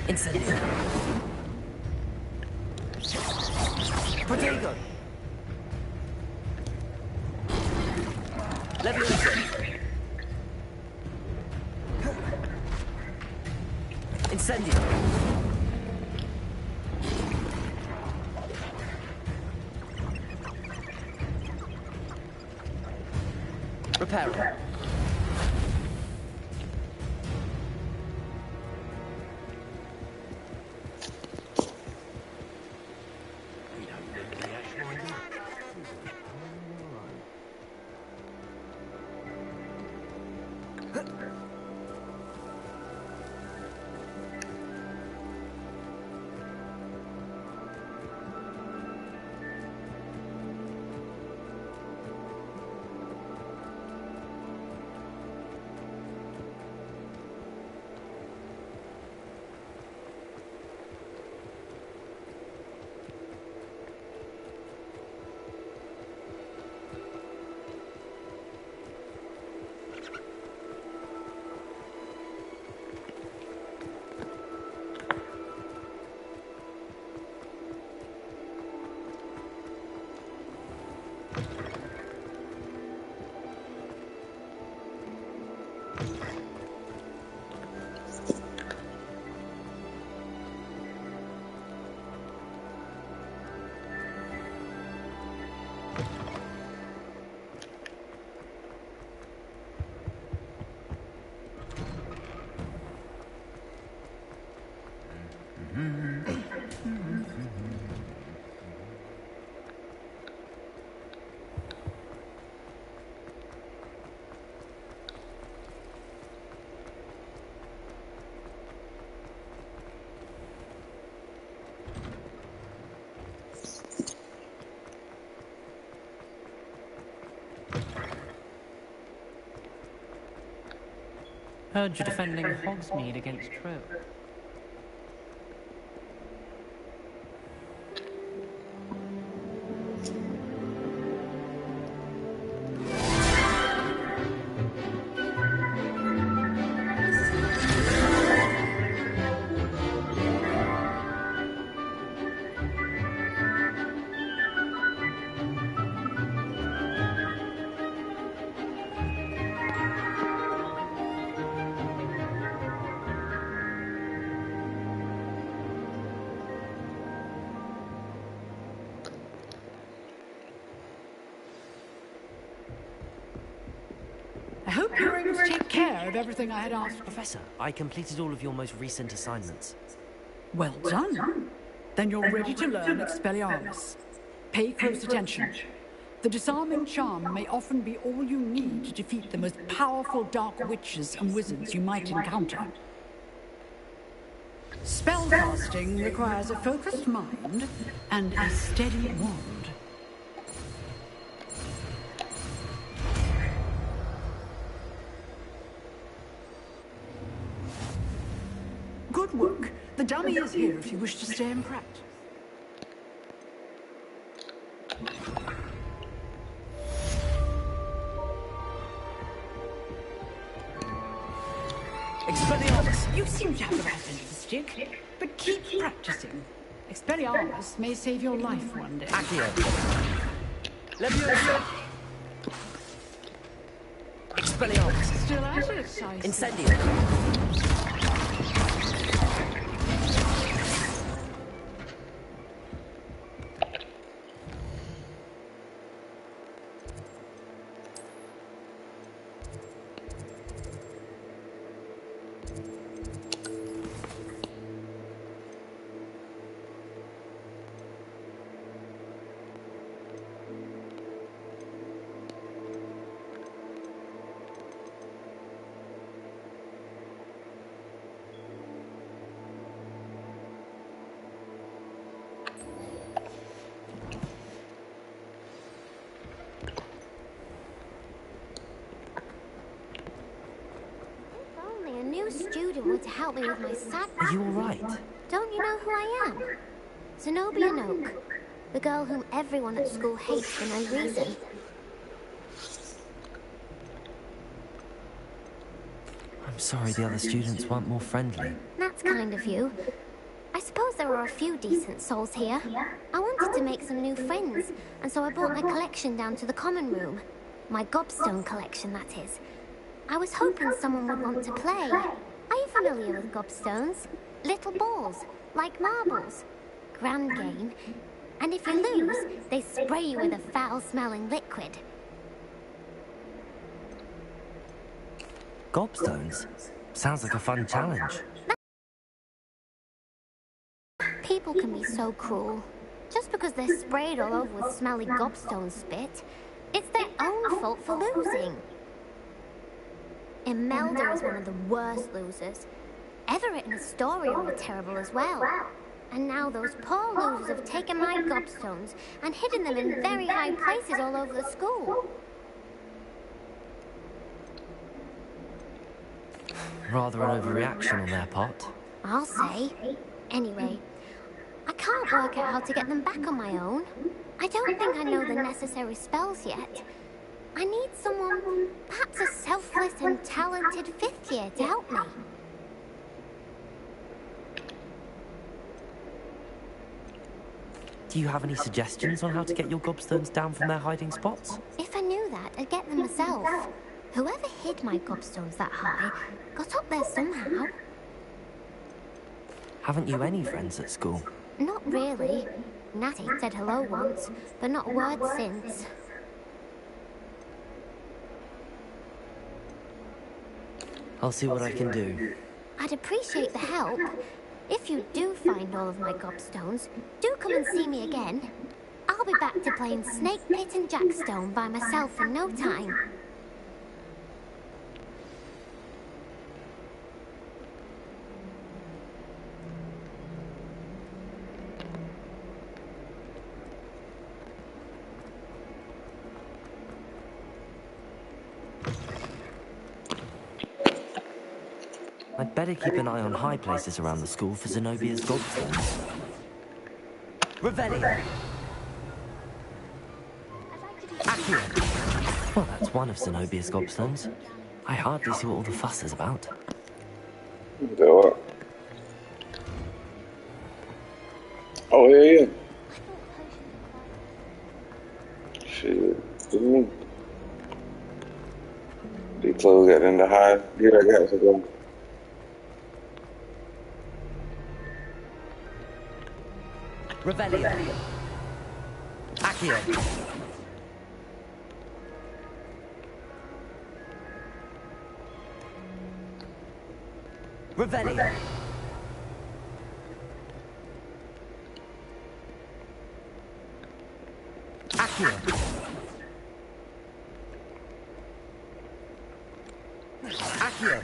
Incendio. Protego. Leviosa. Incendio. Reparo. Heard you're defending Hogsmeade against Trill. I hope you were able to take care of everything I had asked. Professor, I completed all of your most recent assignments. Well done. Then you're ready to learn Expelliarmus. Pay close attention. The disarming charm may often be all you need to defeat the most powerful dark witches and wizards you might encounter. Spellcasting requires a focused mind and a steady wand. Good work. The dummy is here if you wish to stay in practice. Expelliarmus, you seem to have the right end of the stick, but keep practicing. Expelliarmus may save your life one day. Accio. Leviosa. Expelliarmus. Still at it, I see. Incendio. Student were to help me with my sadness. Are you alright? Don't you know who I am? Zenobia Noak, the girl whom everyone at school hates for no reason. I'm sorry the other students weren't more friendly. That's kind of you. I suppose there are a few decent souls here. I wanted to make some new friends, and so I brought my collection down to the common room. My gobstone collection, that is. I was hoping someone would want to play. Are you familiar with gobstones? Little balls, like marbles. Grand game. And if you lose, they spray you with a foul-smelling liquid. Gobstones? Sounds like a fun challenge. People can be so cruel. Just because they're sprayed all over with smelly gobstone spit, it's their own fault for losing. Imelda is one of the worst losers. Everett and Astoria were terrible as well. And now those poor losers have taken my gobstones and hidden them in very high places all over the school. Rather an overreaction on their part. I'll say. Anyway, I can't work out how to get them back on my own. I don't think I know the necessary spells yet. I need someone, perhaps a selfless and talented fifth year to help me. Do you have any suggestions on how to get your gobstones down from their hiding spots? If I knew that, I'd get them myself. Whoever hid my gobstones that high got up there somehow. Haven't you any friends at school? Not really. Natty said hello once, but not a word since. I'll see what I can do. I'd appreciate the help. If you do find all of my gobstones, do come and see me again. I'll be back to playing Snake Pit and Jackstone by myself in no time. I'd better keep an eye on high places around the school for Zenobia's gobstones. Revelio! Accio! Well, that's one of Zenobia's gobstones. I hardly see what all the fuss is about. Go up. Oh, yeah. Shit. These clothes got in the high gear I got to go. Revelio. Accio. Revelio. Accio. Accio.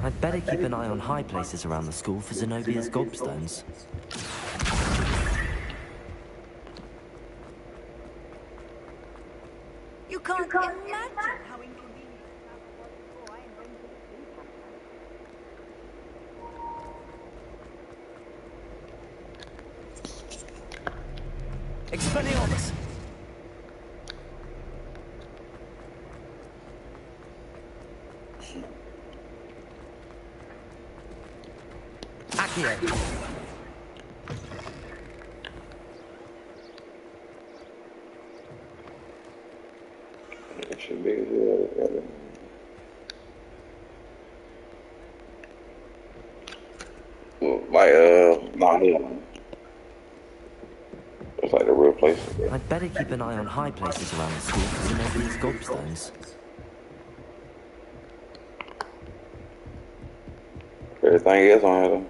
I'd better keep an eye on high places around the school for Zenobia's gobstones. You can't imagine how inconvenient Expelliarmus! Accio! It should be here. Not here. It's like the real place. I'd better keep an eye on high places around the school for Zenobia's gobstones. Everything else on here.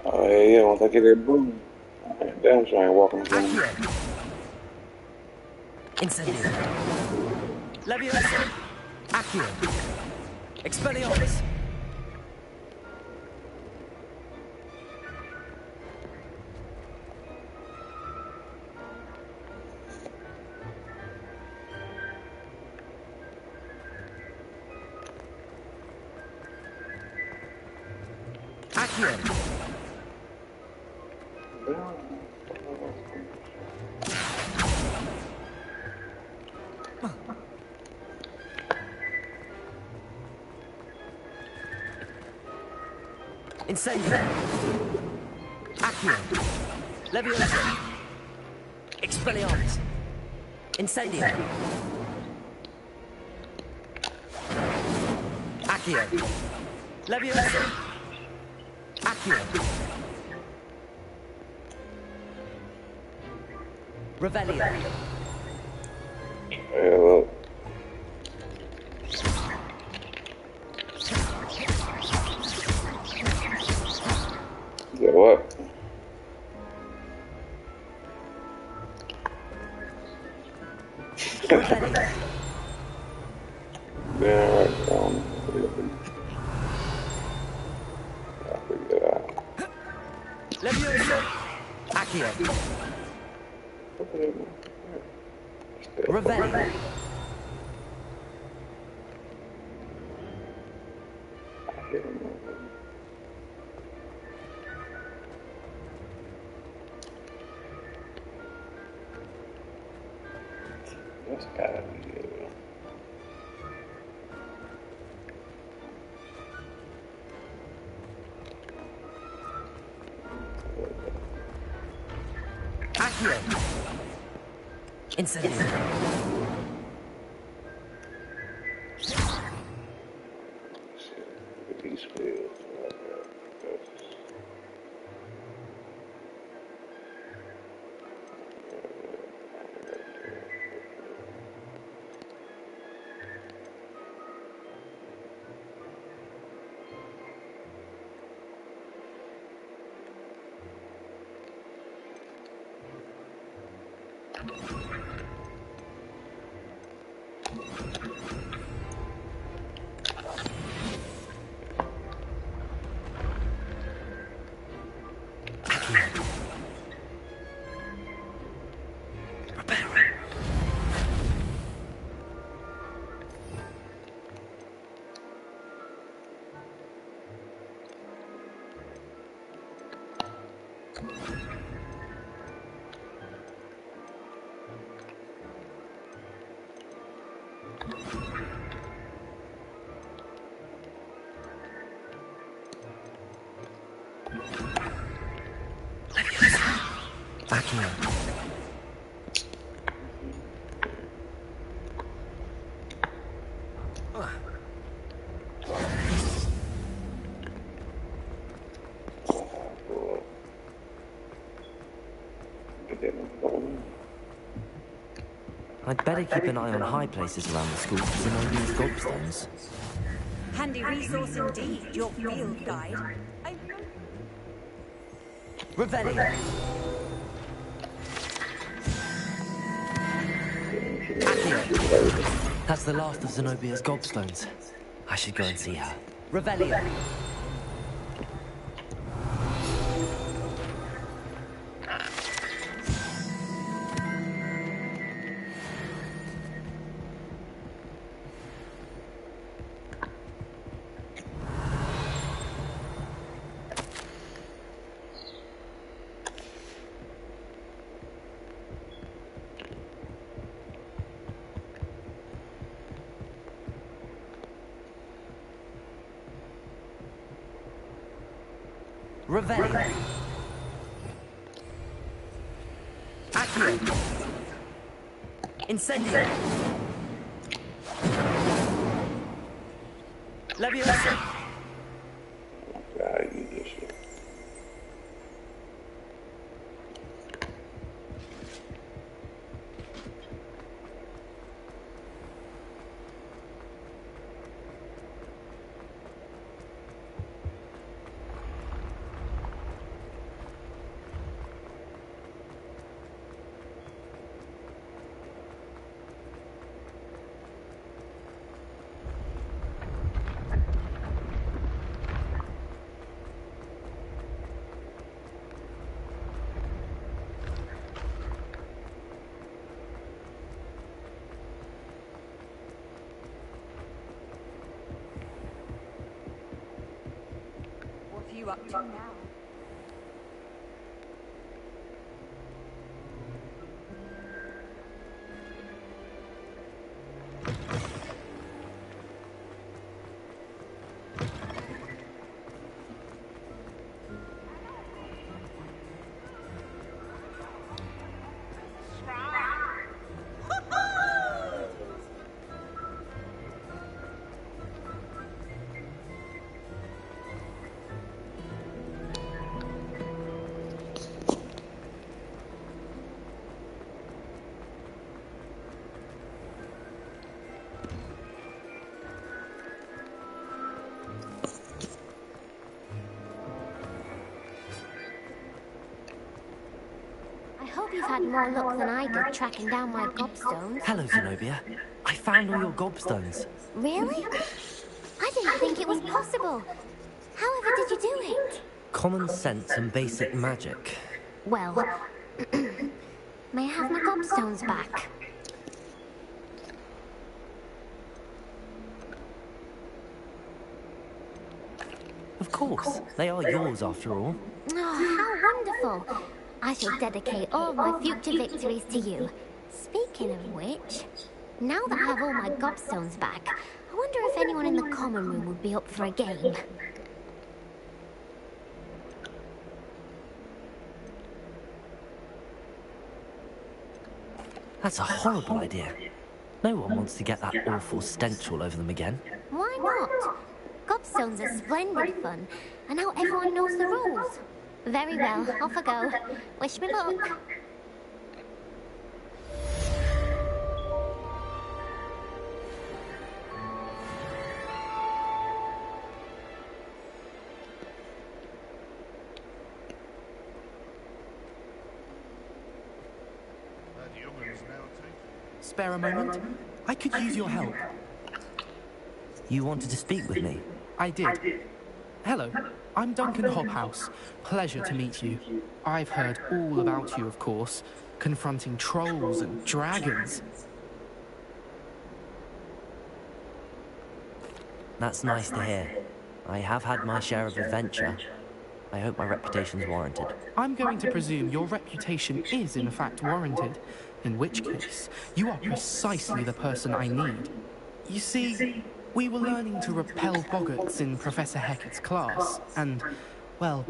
Oh, yeah, once I get that broom, damn sure I ain't walking around. Incendio. Leviosa. Accio. Expelliarmus. Accio. Incendio. Accio. Leviosa. Expelliarmus. Incendio. Accio. Leviosa. Accio. Revelio. Yeah, look. Yeah, what? Yeah, right. I figured that out. Leviosa. Accio. Revelio. That's gotta be it. Accio. Incendio. Back here. I'd better keep an eye on high places around the school for Zenobia's gobstones. Handy resource indeed, your field guide. Revelio. Accio. That's the last of Zenobia's gobstones. I should go and see her. Revelio. Revelio. Accio. Incendio. Leviosa. God, you this shit. What are you up to now? I hope you've had more luck than I did tracking down my gobstones. Hello, Zenobia. I found all your gobstones. Really? I didn't think it was possible. However did you do it? Common sense and basic magic. Well, may I have my gobstones back? Of course. They are yours after all. Oh, how wonderful. I shall dedicate all my future victories to you. Speaking of which, now that I have all my gobstones back, I wonder if anyone in the common room would be up for a game. That's a horrible idea. No one wants to get that awful stench all over them again. Why not? Gobstones are splendid fun, and now everyone knows the rules. Very well, off I go. Wish me luck. That young spare a moment? I could use your help. You wanted to speak with me? I did. Hello, I'm Duncan Hobhouse. Pleasure to meet you. I've heard all about you, of course, confronting trolls and dragons. That's nice to hear. I have had my share of adventure. I hope my reputation's warranted. I'm going to presume your reputation is in fact warranted, in which case, you are precisely the person I need. You see, we were learning to repel boggarts in Professor Hecat's class, and, well,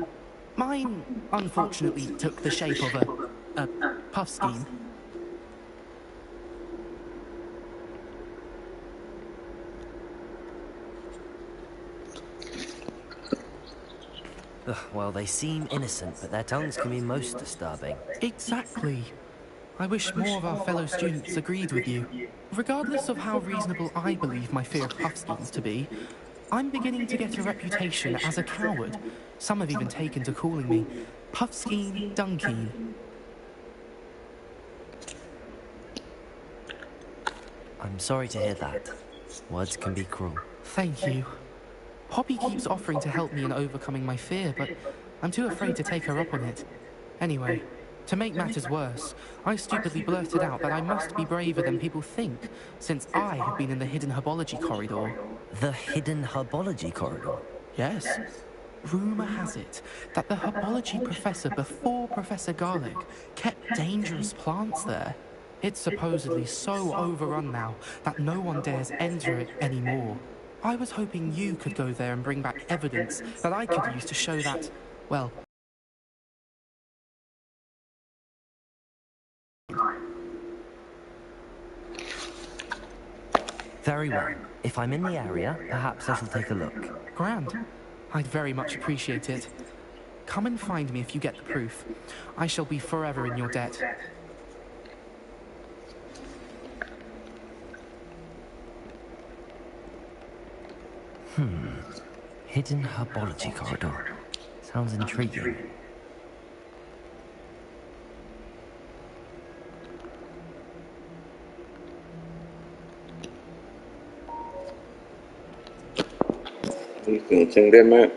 mine unfortunately took the shape of a puff scheme. Well, they seem innocent, but their tongues can be most disturbing. Exactly. I wish more of our fellow students agreed with you. Regardless of how reasonable I believe my fear of puff schemes to be, I'm beginning to get a reputation as a coward. Some have even taken to calling me Puff Scheme Dunkeen. I'm sorry to hear that. Words can be cruel. Thank you. Poppy keeps offering to help me in overcoming my fear, but I'm too afraid to take her up on it. Anyway, to make matters worse, I stupidly blurted out that I must be braver than people think, since I have been in the hidden herbology corridor. The hidden herbology corridor? Yes. Rumour has it that the herbology professor before Professor Garlic kept dangerous plants there. It's supposedly so overrun now that no one dares enter it anymore. I was hoping you could go there and bring back evidence that I could use to show that, well... Very well. If I'm in the area, perhaps I shall take a look. Grand. I'd very much appreciate it. Come and find me if you get the proof. I shall be forever in your debt. Hidden herbology corridor. Sounds intriguing. You can sing that, man.